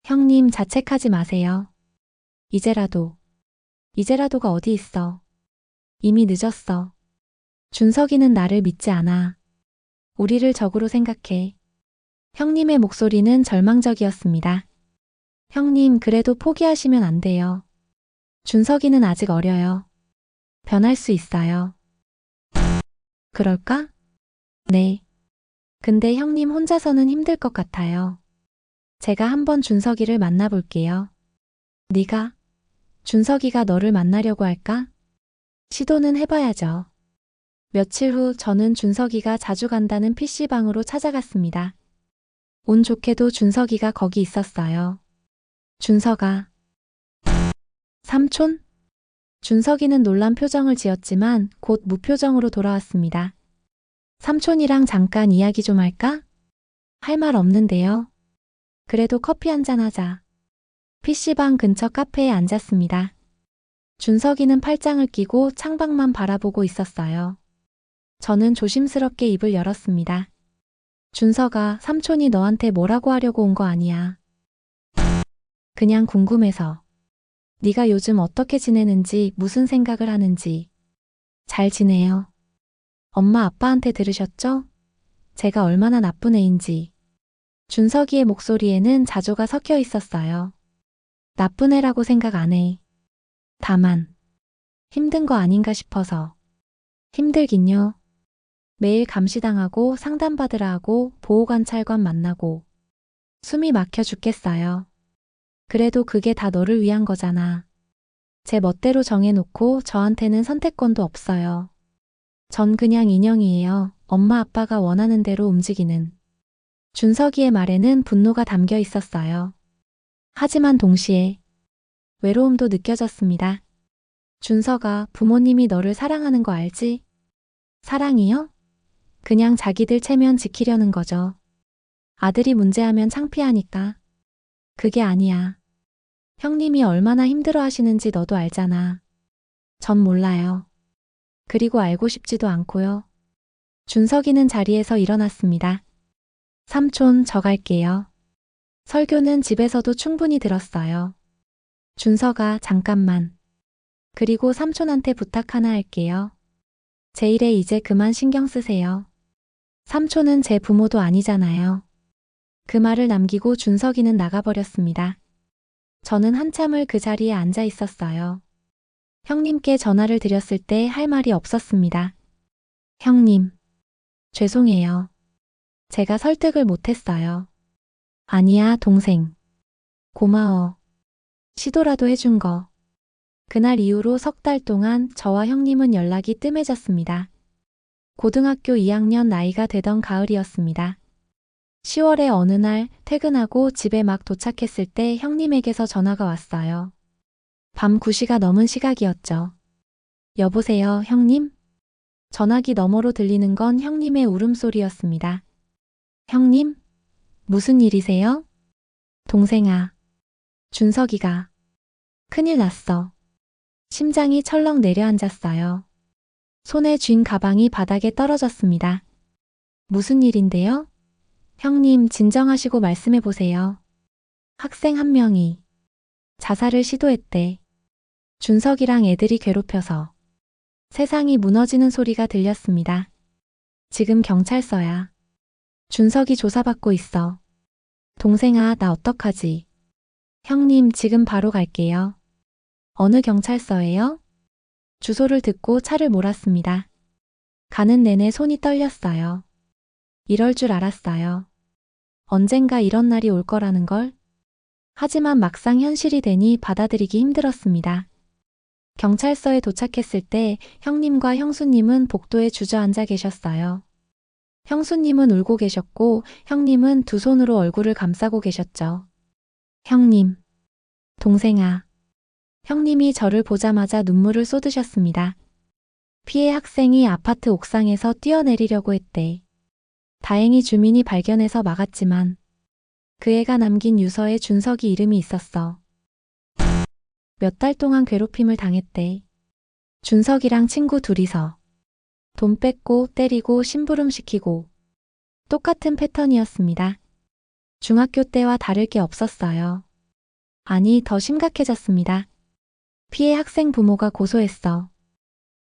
형님, 자책하지 마세요. 이제라도가 어디 있어. 이미 늦었어. 준석이는 나를 믿지 않아. 우리를 적으로 생각해. 형님의 목소리는 절망적이었습니다. 형님, 그래도 포기하시면 안 돼요. 준석이는 아직 어려요. 변할 수 있어요. 그럴까? 네. 근데 형님 혼자서는 힘들 것 같아요. 제가 한번 준석이를 만나볼게요. 네가? 준석이가 너를 만나려고 할까? 시도는 해봐야죠. 며칠 후 저는 준석이가 자주 간다는 PC방으로 찾아갔습니다. 운 좋게도 준석이가 거기 있었어요. 준석아. 삼촌? 준석이는 놀란 표정을 지었지만 곧 무표정으로 돌아왔습니다. 삼촌이랑 잠깐 이야기 좀 할까? 할 말 없는데요. 그래도 커피 한잔 하자. PC방 근처 카페에 앉았습니다. 준석이는 팔짱을 끼고 창밖만 바라보고 있었어요. 저는 조심스럽게 입을 열었습니다. 준석아, 삼촌이 너한테 뭐라고 하려고 온 거 아니야. 그냥 궁금해서. 네가 요즘 어떻게 지내는지, 무슨 생각을 하는지. 잘 지내요. 엄마 아빠한테 들으셨죠? 제가 얼마나 나쁜 애인지. 준석이의 목소리에는 자조가 섞여 있었어요. 나쁜 애라고 생각 안 해. 다만 힘든 거 아닌가 싶어서. 힘들긴요. 매일 감시당하고 상담받으라 하고 보호관찰관 만나고 숨이 막혀 죽겠어요. 그래도 그게 다 너를 위한 거잖아. 제 멋대로 정해놓고 저한테는 선택권도 없어요. 전 그냥 인형이에요. 엄마 아빠가 원하는 대로 움직이는. 준석이의 말에는 분노가 담겨 있었어요. 하지만 동시에 외로움도 느껴졌습니다. 준석아, 부모님이 너를 사랑하는 거 알지? 사랑이요? 그냥 자기들 체면 지키려는 거죠. 아들이 문제하면 창피하니까. 그게 아니야. 형님이 얼마나 힘들어 하시는지 너도 알잖아. 전 몰라요. 그리고 알고 싶지도 않고요. 준석이는 자리에서 일어났습니다. 삼촌, 저 갈게요. 설교는 집에서도 충분히 들었어요. 준석아, 잠깐만. 그리고 삼촌한테 부탁 하나 할게요. 제 일에 이제 그만 신경 쓰세요. 삼촌은 제 부모도 아니잖아요. 그 말을 남기고 준석이는 나가버렸습니다. 저는 한참을 그 자리에 앉아 있었어요. 형님께 전화를 드렸을 때 할 말이 없었습니다. 형님, 죄송해요. 제가 설득을 못했어요. 아니야, 동생. 고마워. 시도라도 해준 거. 그날 이후로 석 달 동안 저와 형님은 연락이 뜸해졌습니다. 고등학교 2학년 나이가 되던 가을이었습니다. 10월의 어느 날 퇴근하고 집에 막 도착했을 때 형님에게서 전화가 왔어요. 밤 9시가 넘은 시각이었죠. 여보세요, 형님? 전화기 너머로 들리는 건 형님의 울음소리였습니다. 형님? 무슨 일이세요? 동생아. 준석이가. 큰일 났어. 심장이 철렁 내려앉았어요. 손에 쥔 가방이 바닥에 떨어졌습니다. 무슨 일인데요? 형님, 진정하시고 말씀해보세요. 학생 한 명이 자살을 시도했대. 준석이랑 애들이 괴롭혀서. 세상이 무너지는 소리가 들렸습니다. 지금 경찰서야. 준석이 조사받고 있어. 동생아, 나 어떡하지? 형님, 지금 바로 갈게요. 어느 경찰서예요? 주소를 듣고 차를 몰았습니다. 가는 내내 손이 떨렸어요. 이럴 줄 알았어요. 언젠가 이런 날이 올 거라는 걸. 하지만 막상 현실이 되니 받아들이기 힘들었습니다. 경찰서에 도착했을 때 형님과 형수님은 복도에 주저앉아 계셨어요. 형수님은 울고 계셨고 형님은 두 손으로 얼굴을 감싸고 계셨죠. 형님, 동생아. 형님이 저를 보자마자 눈물을 쏟으셨습니다. 피해 학생이 아파트 옥상에서 뛰어내리려고 했대. 다행히 주민이 발견해서 막았지만 그 애가 남긴 유서에 준석이 이름이 있었어. 몇 달 동안 괴롭힘을 당했대. 준석이랑 친구 둘이서 돈 뺏고 때리고 심부름시키고 똑같은 패턴이었습니다. 중학교 때와 다를 게 없었어요. 아니, 더 심각해졌습니다. 피해 학생 부모가 고소했어.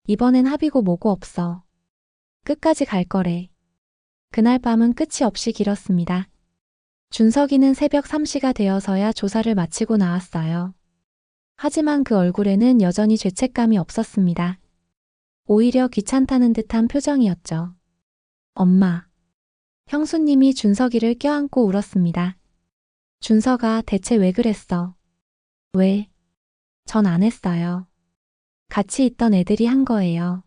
이번엔 합의고 뭐고 없어. 끝까지 갈 거래. 그날 밤은 끝이 없이 길었습니다. 준석이는 새벽 3시가 되어서야 조사를 마치고 나왔어요. 하지만 그 얼굴에는 여전히 죄책감이 없었습니다. 오히려 귀찮다는 듯한 표정이었죠. 엄마. 형수님이 준석이를 껴안고 울었습니다. 준석아, 대체 왜 그랬어? 왜? 전 안 했어요. 같이 있던 애들이 한 거예요.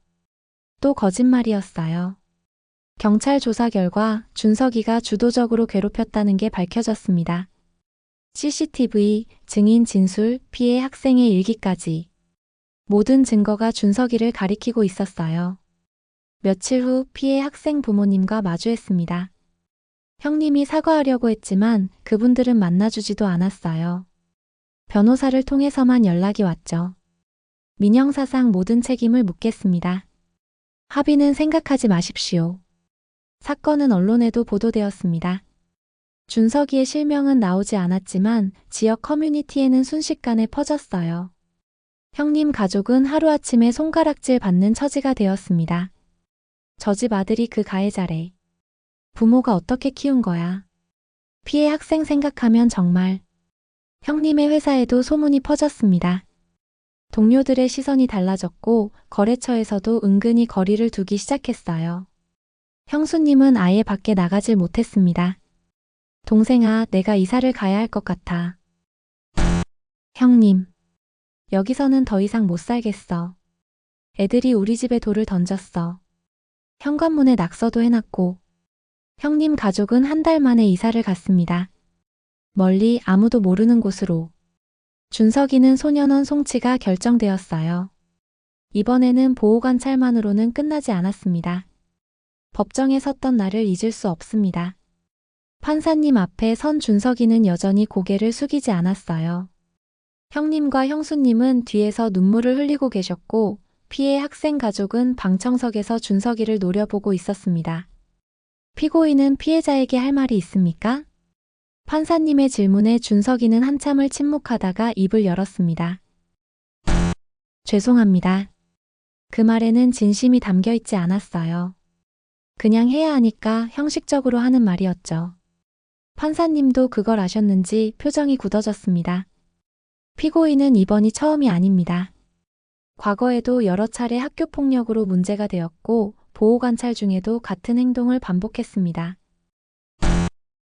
또 거짓말이었어요. 경찰 조사 결과 준석이가 주도적으로 괴롭혔다는 게 밝혀졌습니다. CCTV, 증인 진술, 피해 학생의 일기까지. 모든 증거가 준석이를 가리키고 있었어요. 며칠 후 피해 학생 부모님과 마주했습니다. 형님이 사과하려고 했지만 그분들은 만나주지도 않았어요. 변호사를 통해서만 연락이 왔죠. 민형사상 모든 책임을 묻겠습니다. 합의는 생각하지 마십시오. 사건은 언론에도 보도되었습니다. 준석이의 실명은 나오지 않았지만 지역 커뮤니티에는 순식간에 퍼졌어요. 형님 가족은 하루아침에 손가락질 받는 처지가 되었습니다. 저 집 아들이 그 가해자래. 부모가 어떻게 키운 거야. 피해 학생 생각하면 정말. 형님의 회사에도 소문이 퍼졌습니다. 동료들의 시선이 달라졌고 거래처에서도 은근히 거리를 두기 시작했어요. 형수님은 아예 밖에 나가질 못했습니다. 동생아, 내가 이사를 가야 할 것 같아. 형님, 여기서는 더 이상 못 살겠어. 애들이 우리 집에 돌을 던졌어. 현관문에 낙서도 해놨고. 형님 가족은 한 달 만에 이사를 갔습니다. 멀리 아무도 모르는 곳으로. 준석이는 소년원 송치가 결정되었어요. 이번에는 보호관찰만으로는 끝나지 않았습니다. 법정에 섰던 날을 잊을 수 없습니다. 판사님 앞에 선 준석이는 여전히 고개를 숙이지 않았어요. 형님과 형수님은 뒤에서 눈물을 흘리고 계셨고 피해 학생 가족은 방청석에서 준석이를 노려보고 있었습니다. 피고인은 피해자에게 할 말이 있습니까? 판사님의 질문에 준석이는 한참을 침묵하다가 입을 열었습니다. 죄송합니다. 그 말에는 진심이 담겨 있지 않았어요. 그냥 해야 하니까 형식적으로 하는 말이었죠. 판사님도 그걸 아셨는지 표정이 굳어졌습니다. 피고인은 이번이 처음이 아닙니다. 과거에도 여러 차례 학교폭력으로 문제가 되었고 보호관찰 중에도 같은 행동을 반복했습니다.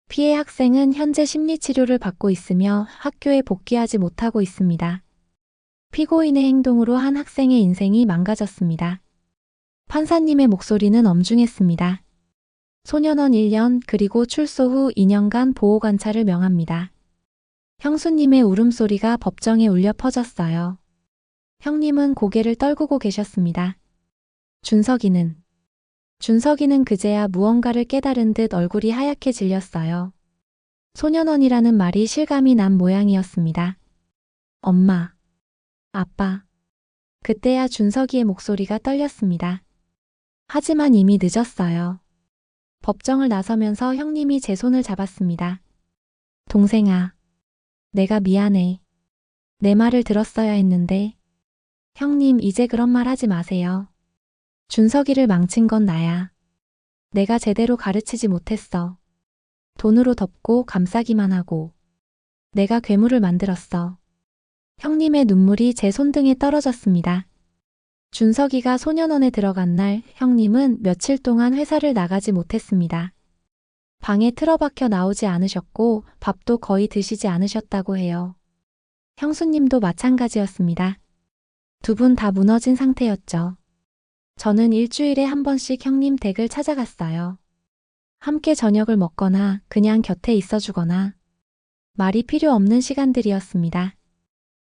피해 학생은 현재 심리치료를 받고 있으며 학교에 복귀하지 못하고 있습니다. 피고인의 행동으로 한 학생의 인생이 망가졌습니다. 판사님의 목소리는 엄중했습니다. 소년원 1년 그리고 출소 후 2년간 보호관찰을 명합니다. 형수님의 울음소리가 법정에 울려 퍼졌어요. 형님은 고개를 떨구고 계셨습니다. 준석이는 그제야 무언가를 깨달은 듯 얼굴이 하얗게 질렸어요. 소년원이라는 말이 실감이 난 모양이었습니다. 엄마, 아빠. 그때야 준석이의 목소리가 떨렸습니다. 하지만 이미 늦었어요. 법정을 나서면서 형님이 제 손을 잡았습니다. 동생아, 내가 미안해. 내 말을 들었어야 했는데. 형님, 이제 그런 말 하지 마세요. 준석이를 망친 건 나야. 내가 제대로 가르치지 못했어. 돈으로 덮고 감싸기만 하고. 내가 괴물을 만들었어. 형님의 눈물이 제 손등에 떨어졌습니다. 준석이가 소년원에 들어간 날 형님은 며칠 동안 회사를 나가지 못했습니다. 방에 틀어박혀 나오지 않으셨고 밥도 거의 드시지 않으셨다고 해요. 형수님도 마찬가지였습니다. 두 분 다 무너진 상태였죠. 저는 일주일에 한 번씩 형님 댁을 찾아갔어요. 함께 저녁을 먹거나 그냥 곁에 있어주거나 말이 필요 없는 시간들이었습니다.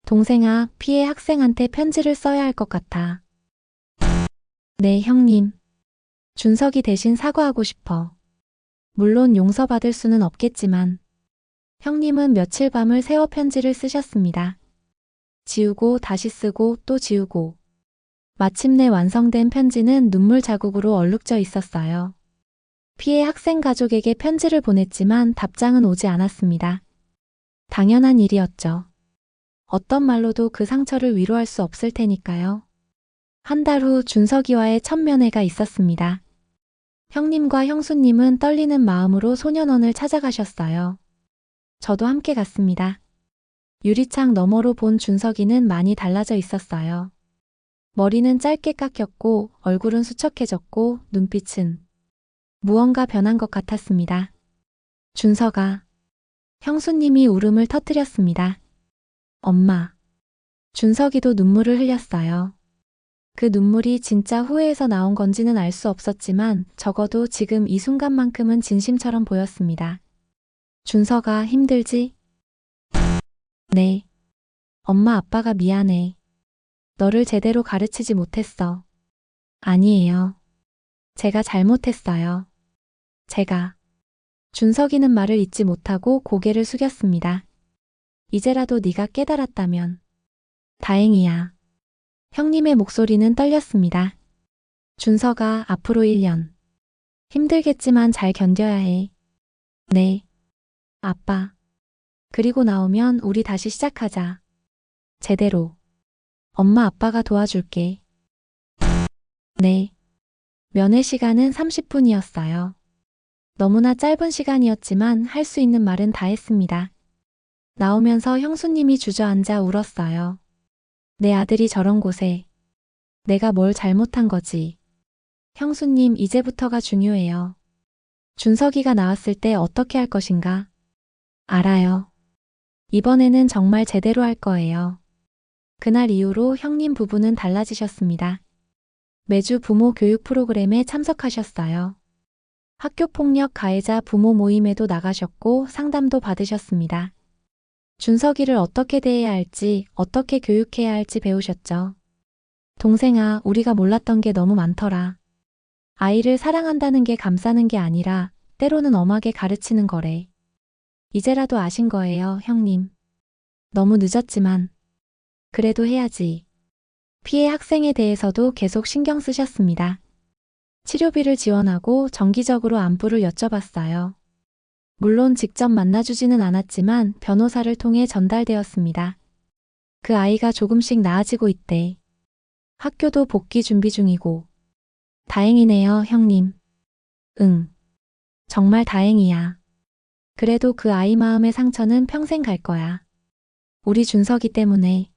동생아, 피해 학생한테 편지를 써야 할 것 같아. 네, 형님. 준석이 대신 사과하고 싶어. 물론 용서받을 수는 없겠지만. 형님은 며칠 밤을 새워 편지를 쓰셨습니다. 지우고 다시 쓰고 또 지우고. 마침내 완성된 편지는 눈물 자국으로 얼룩져 있었어요. 피해 학생 가족에게 편지를 보냈지만 답장은 오지 않았습니다. 당연한 일이었죠. 어떤 말로도 그 상처를 위로할 수 없을 테니까요. 한 달 후 준석이와의 첫 면회가 있었습니다. 형님과 형수님은 떨리는 마음으로 소년원을 찾아가셨어요. 저도 함께 갔습니다. 유리창 너머로 본 준석이는 많이 달라져 있었어요. 머리는 짧게 깎였고 얼굴은 수척해졌고 눈빛은 무언가 변한 것 같았습니다. 준석아. 형수님이 울음을 터뜨렸습니다. 엄마. 준석이도 눈물을 흘렸어요. 그 눈물이 진짜 후회해서 나온 건지는 알 수 없었지만 적어도 지금 이 순간만큼은 진심처럼 보였습니다. 준서가 힘들지? 네. 엄마 아빠가 미안해. 너를 제대로 가르치지 못했어. 아니에요. 제가 잘못했어요. 제가. 준석이는 말을 잇지 못하고 고개를 숙였습니다. 이제라도 네가 깨달았다면. 다행이야. 형님의 목소리는 떨렸습니다. 준서가 앞으로 1년. 힘들겠지만 잘 견뎌야 해. 네. 아빠. 그리고 나오면 우리 다시 시작하자. 제대로. 엄마 아빠가 도와줄게. 네. 면회 시간은 30분이었어요. 너무나 짧은 시간이었지만 할 수 있는 말은 다 했습니다. 나오면서 형수님이 주저앉아 울었어요. 내 아들이 저런 곳에. 내가 뭘 잘못한 거지. 형수님 이제부터가 중요해요. 준석이가 나왔을 때 어떻게 할 것인가? 알아요. 이번에는 정말 제대로 할 거예요. 그날 이후로 형님 부부는 달라지셨습니다. 매주 부모 교육 프로그램에 참석하셨어요. 학교폭력 가해자 부모 모임에도 나가셨고 상담도 받으셨습니다. 준석이를 어떻게 대해야 할지, 어떻게 교육해야 할지 배우셨죠. 동생아, 우리가 몰랐던 게 너무 많더라. 아이를 사랑한다는 게 감싸는 게 아니라 때로는 엄하게 가르치는 거래. 이제라도 아신 거예요, 형님. 너무 늦었지만. 그래도 해야지. 피해 학생에 대해서도 계속 신경 쓰셨습니다. 치료비를 지원하고 정기적으로 안부를 여쭤봤어요. 물론 직접 만나주지는 않았지만 변호사를 통해 전달되었습니다. 그 아이가 조금씩 나아지고 있대. 학교도 복귀 준비 중이고. 다행이네요, 형님. 응. 정말 다행이야. 그래도 그 아이 마음의 상처는 평생 갈 거야. 우리 준석이 때문에.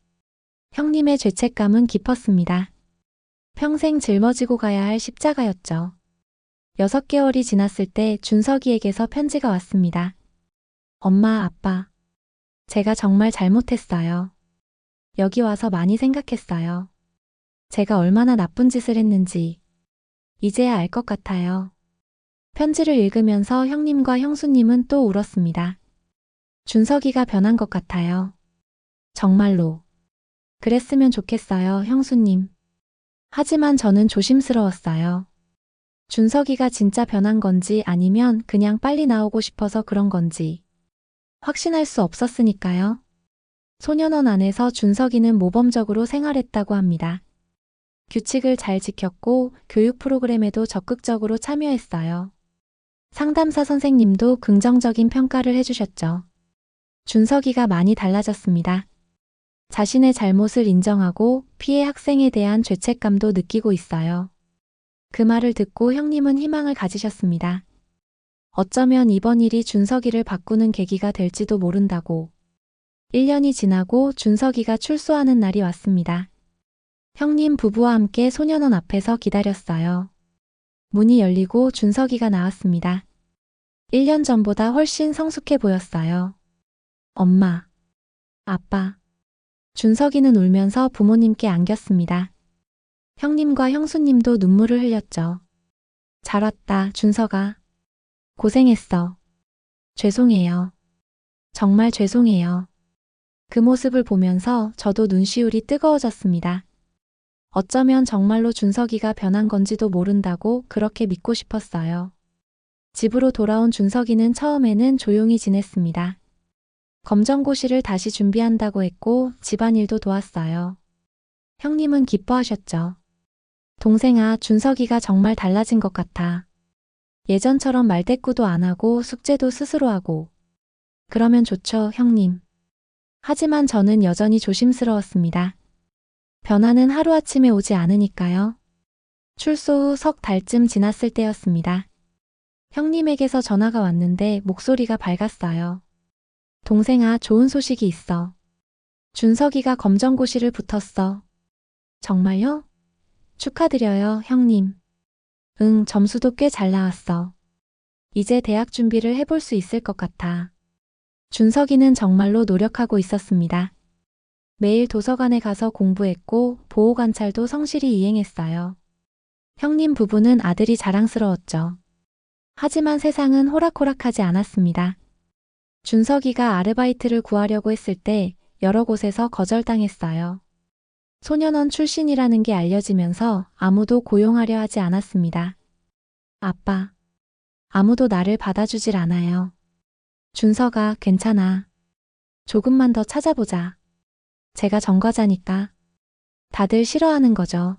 형님의 죄책감은 깊었습니다. 평생 짊어지고 가야 할 십자가였죠. 6개월이 지났을 때 준석이에게서 편지가 왔습니다. 엄마, 아빠. 제가 정말 잘못했어요. 여기 와서 많이 생각했어요. 제가 얼마나 나쁜 짓을 했는지. 이제야 알 것 같아요. 편지를 읽으면서 형님과 형수님은 또 울었습니다. 준석이가 변한 것 같아요. 정말로. 그랬으면 좋겠어요, 형수님. 하지만 저는 조심스러웠어요. 준석이가 진짜 변한 건지 아니면 그냥 빨리 나오고 싶어서 그런 건지. 확신할 수 없었으니까요. 소년원 안에서 준석이는 모범적으로 생활했다고 합니다. 규칙을 잘 지켰고 교육 프로그램에도 적극적으로 참여했어요. 상담사 선생님도 긍정적인 평가를 해주셨죠. 준석이가 많이 달라졌습니다. 자신의 잘못을 인정하고 피해 학생에 대한 죄책감도 느끼고 있어요. 그 말을 듣고 형님은 희망을 가지셨습니다. 어쩌면 이번 일이 준석이를 바꾸는 계기가 될지도 모른다고. 1년이 지나고 준석이가 출소하는 날이 왔습니다. 형님 부부와 함께 소년원 앞에서 기다렸어요. 문이 열리고 준석이가 나왔습니다. 1년 전보다 훨씬 성숙해 보였어요. 엄마, 아빠. 준석이는 울면서 부모님께 안겼습니다. 형님과 형수님도 눈물을 흘렸죠. 잘 왔다, 준석아. 고생했어. 죄송해요. 정말 죄송해요. 그 모습을 보면서 저도 눈시울이 뜨거워졌습니다. 어쩌면 정말로 준석이가 변한 건지도 모른다고 그렇게 믿고 싶었어요. 집으로 돌아온 준석이는 처음에는 조용히 지냈습니다. 검정고시를 다시 준비한다고 했고 집안일도 도왔어요. 형님은 기뻐하셨죠. 동생아, 준석이가 정말 달라진 것 같아. 예전처럼 말대꾸도 안 하고 숙제도 스스로 하고. 그러면 좋죠, 형님. 하지만 저는 여전히 조심스러웠습니다. 변화는 하루아침에 오지 않으니까요. 출소 후 석 달쯤 지났을 때였습니다. 형님에게서 전화가 왔는데 목소리가 밝았어요. 동생아, 좋은 소식이 있어. 준석이가 검정고시를 붙었어. 정말요? 축하드려요, 형님. 응, 점수도 꽤 잘 나왔어. 이제 대학 준비를 해볼 수 있을 것 같아. 준석이는 정말로 노력하고 있었습니다. 매일 도서관에 가서 공부했고 보호관찰도 성실히 이행했어요. 형님 부부는 아들이 자랑스러웠죠. 하지만 세상은 호락호락하지 않았습니다. 준석이가 아르바이트를 구하려고 했을 때 여러 곳에서 거절당했어요. 소년원 출신이라는 게 알려지면서 아무도 고용하려 하지 않았습니다. 아빠, 아무도 나를 받아주질 않아요. 준석아, 괜찮아. 조금만 더 찾아보자. 제가 전과자니까. 다들 싫어하는 거죠.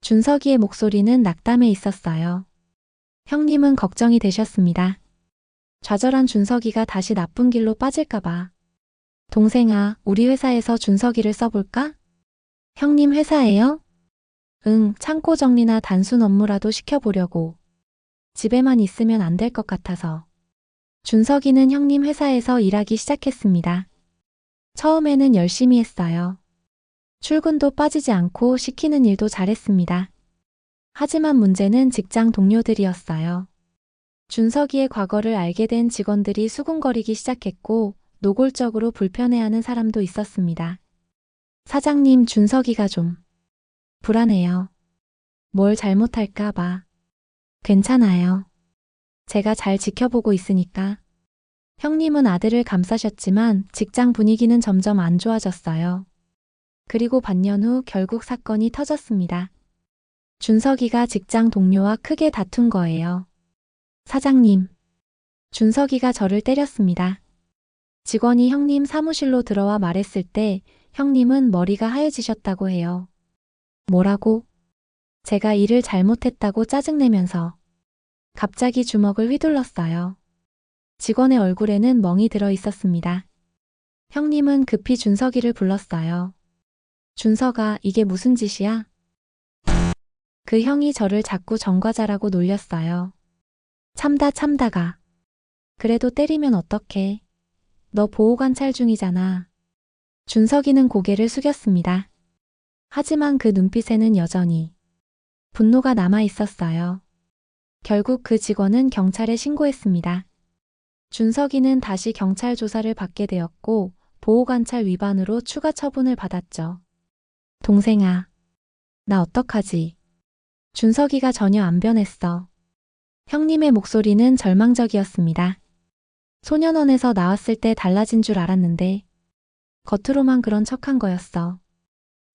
준석이의 목소리는 낙담해 있었어요. 형님은 걱정이 되셨습니다. 좌절한 준석이가 다시 나쁜 길로 빠질까봐. 동생아, 우리 회사에서 준석이를 써볼까? 형님 회사에요? 응, 창고 정리나 단순 업무라도 시켜보려고. 집에만 있으면 안 될 것 같아서. 준석이는 형님 회사에서 일하기 시작했습니다. 처음에는 열심히 했어요. 출근도 빠지지 않고 시키는 일도 잘했습니다. 하지만 문제는 직장 동료들이었어요. 준석이의 과거를 알게 된 직원들이 수군거리기 시작했고 노골적으로 불편해하는 사람도 있었습니다. 사장님, 준석이가 좀 불안해요. 뭘 잘못할까 봐. 괜찮아요. 제가 잘 지켜보고 있으니까. 형님은 아들을 감싸셨지만 직장 분위기는 점점 안 좋아졌어요. 그리고 반년 후 결국 사건이 터졌습니다. 준석이가 직장 동료와 크게 다툰 거예요. 사장님, 준석이가 저를 때렸습니다. 직원이 형님 사무실로 들어와 말했을 때 형님은 머리가 하얘지셨다고 해요. 뭐라고? 제가 일을 잘못했다고 짜증내면서 갑자기 주먹을 휘둘렀어요. 직원의 얼굴에는 멍이 들어 있었습니다. 형님은 급히 준석이를 불렀어요. 준석아, 이게 무슨 짓이야? 그 형이 저를 자꾸 전과자라고 놀렸어요. 참다가. 그래도 때리면 어떡해. 너 보호관찰 중이잖아. 준석이는 고개를 숙였습니다. 하지만 그 눈빛에는 여전히 분노가 남아 있었어요. 결국 그 직원은 경찰에 신고했습니다. 준석이는 다시 경찰 조사를 받게 되었고 보호관찰 위반으로 추가 처분을 받았죠. 동생아, 나 어떡하지? 준석이가 전혀 안 변했어. 형님의 목소리는 절망적이었습니다. 소년원에서 나왔을 때 달라진 줄 알았는데 겉으로만 그런 척한 거였어.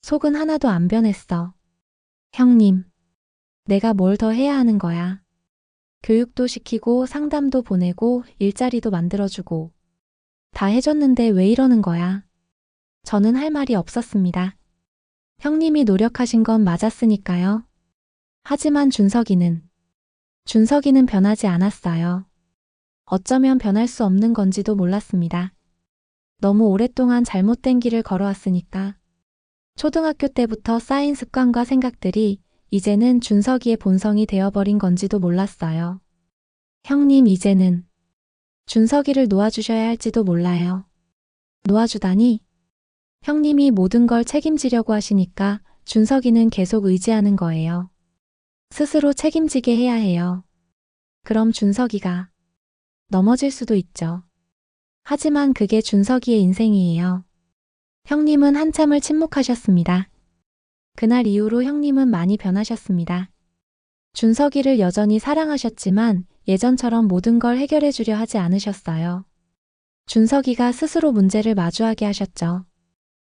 속은 하나도 안 변했어. 형님, 내가 뭘 더 해야 하는 거야? 교육도 시키고 상담도 보내고 일자리도 만들어주고 다 해줬는데 왜 이러는 거야? 저는 할 말이 없었습니다. 형님이 노력하신 건 맞았으니까요. 하지만 준석이는 변하지 않았어요. 어쩌면 변할 수 없는 건지도 몰랐습니다. 너무 오랫동안 잘못된 길을 걸어왔으니까. 초등학교 때부터 쌓인 습관과 생각들이 이제는 준석이의 본성이 되어버린 건지도 몰랐어요. 형님, 이제는 준석이를 놓아주셔야 할지도 몰라요. 놓아주다니? 형님이 모든 걸 책임지려고 하시니까 준석이는 계속 의지하는 거예요. 스스로 책임지게 해야 해요. 그럼 준석이가 넘어질 수도 있죠. 하지만 그게 준석이의 인생이에요. 형님은 한참을 침묵하셨습니다. 그날 이후로 형님은 많이 변하셨습니다. 준석이를 여전히 사랑하셨지만 예전처럼 모든 걸 해결해 주려 하지 않으셨어요. 준석이가 스스로 문제를 마주하게 하셨죠.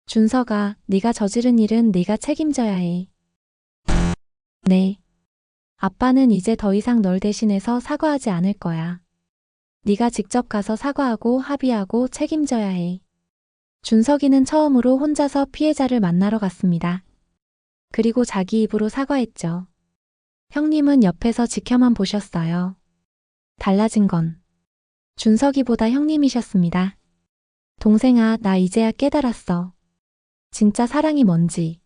준석아, 네가 저지른 일은 네가 책임져야 해. 네. 아빠는 이제 더 이상 널 대신해서 사과하지 않을 거야. 네가 직접 가서 사과하고 합의하고 책임져야 해. 준석이는 처음으로 혼자서 피해자를 만나러 갔습니다. 그리고 자기 입으로 사과했죠. 형님은 옆에서 지켜만 보셨어요. 달라진 건 준석이보다 형님이셨습니다. 동생아, 나 이제야 깨달았어. 진짜 사랑이 뭔지.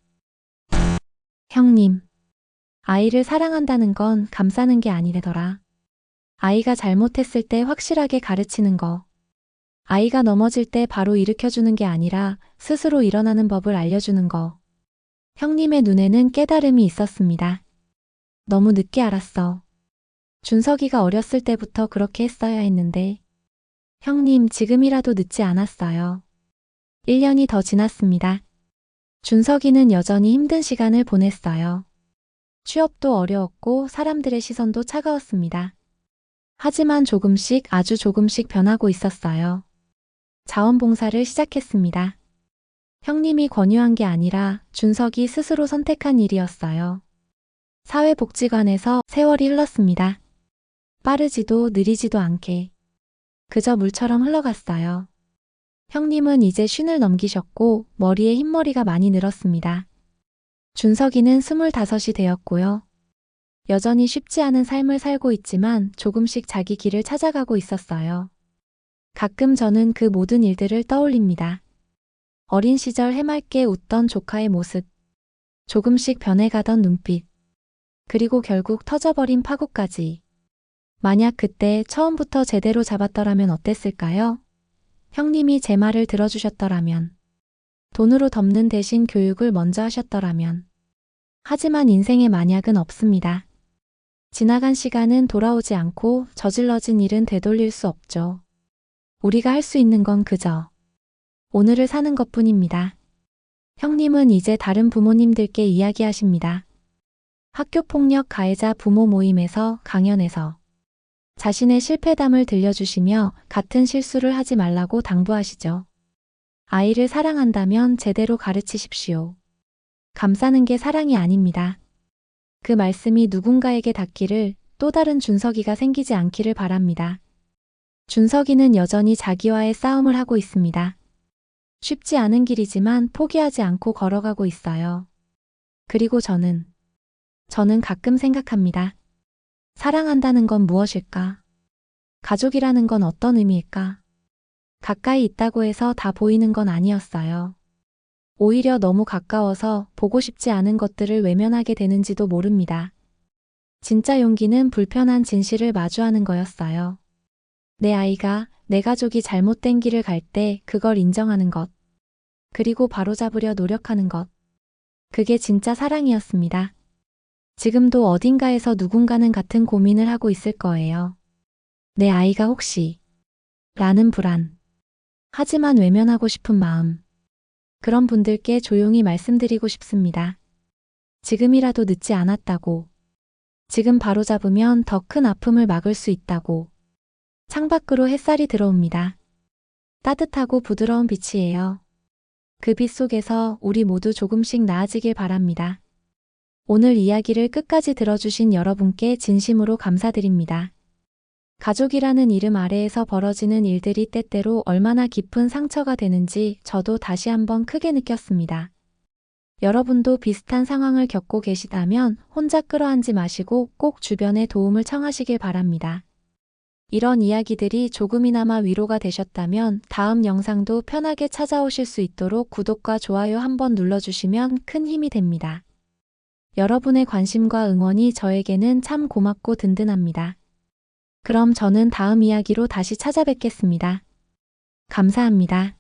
형님, 아이를 사랑한다는 건 감싸는 게 아니래더라. 아이가 잘못했을 때 확실하게 가르치는 거. 아이가 넘어질 때 바로 일으켜주는 게 아니라 스스로 일어나는 법을 알려주는 거. 형님의 눈에는 깨달음이 있었습니다. 너무 늦게 알았어. 준석이가 어렸을 때부터 그렇게 했어야 했는데. 형님, 지금이라도 늦지 않았어요. 1년이 더 지났습니다. 준석이는 여전히 힘든 시간을 보냈어요. 취업도 어려웠고 사람들의 시선도 차가웠습니다. 하지만 조금씩 아주 조금씩 변하고 있었어요. 자원봉사를 시작했습니다. 형님이 권유한 게 아니라 준석이 스스로 선택한 일이었어요. 사회복지관에서 세월이 흘렀습니다. 빠르지도 느리지도 않게 그저 물처럼 흘러갔어요. 형님은 이제 쉰을 넘기셨고 머리에 흰머리가 많이 늘었습니다. 준석이는 25이 되었고요. 여전히 쉽지 않은 삶을 살고 있지만 조금씩 자기 길을 찾아가고 있었어요. 가끔 저는 그 모든 일들을 떠올립니다. 어린 시절 해맑게 웃던 조카의 모습, 조금씩 변해가던 눈빛, 그리고 결국 터져버린 파국까지. 만약 그때 처음부터 제대로 잡았더라면 어땠을까요? 형님이 제 말을 들어주셨더라면, 돈으로 덮는 대신 교육을 먼저 하셨더라면. 하지만 인생의 만약은 없습니다. 지나간 시간은 돌아오지 않고 저질러진 일은 되돌릴 수 없죠. 우리가 할 수 있는 건 그저 오늘을 사는 것뿐입니다. 형님은 이제 다른 부모님들께 이야기하십니다. 학교폭력 가해자 부모 모임에서 강연에서 자신의 실패담을 들려주시며 같은 실수를 하지 말라고 당부하시죠. 아이를 사랑한다면 제대로 가르치십시오. 감싸는 게 사랑이 아닙니다. 그 말씀이 누군가에게 닿기를, 또 다른 준석이가 생기지 않기를 바랍니다. 준석이는 여전히 자기와의 싸움을 하고 있습니다. 쉽지 않은 길이지만 포기하지 않고 걸어가고 있어요. 그리고 저는 가끔 생각합니다. 사랑한다는 건 무엇일까? 가족이라는 건 어떤 의미일까? 가까이 있다고 해서 다 보이는 건 아니었어요. 오히려 너무 가까워서 보고 싶지 않은 것들을 외면하게 되는지도 모릅니다. 진짜 용기는 불편한 진실을 마주하는 거였어요. 내 아이가, 내 가족이 잘못된 길을 갈 때 그걸 인정하는 것. 그리고 바로잡으려 노력하는 것. 그게 진짜 사랑이었습니다. 지금도 어딘가에서 누군가는 같은 고민을 하고 있을 거예요. 내 아이가 혹시 라는 불안. 하지만 외면하고 싶은 마음. 그런 분들께 조용히 말씀드리고 싶습니다. 지금이라도 늦지 않았다고. 지금 바로잡으면 더 큰 아픔을 막을 수 있다고. 창밖으로 햇살이 들어옵니다. 따뜻하고 부드러운 빛이에요. 그 빛 속에서 우리 모두 조금씩 나아지길 바랍니다. 오늘 이야기를 끝까지 들어주신 여러분께 진심으로 감사드립니다. 가족이라는 이름 아래에서 벌어지는 일들이 때때로 얼마나 깊은 상처가 되는지 저도 다시 한번 크게 느꼈습니다. 여러분도 비슷한 상황을 겪고 계시다면 혼자 끌어안지 마시고 꼭 주변에 도움을 청하시길 바랍니다. 이런 이야기들이 조금이나마 위로가 되셨다면 다음 영상도 편하게 찾아오실 수 있도록 구독과 좋아요 한번 눌러주시면 큰 힘이 됩니다. 여러분의 관심과 응원이 저에게는 참 고맙고 든든합니다. 그럼 저는 다음 이야기로 다시 찾아뵙겠습니다. 감사합니다.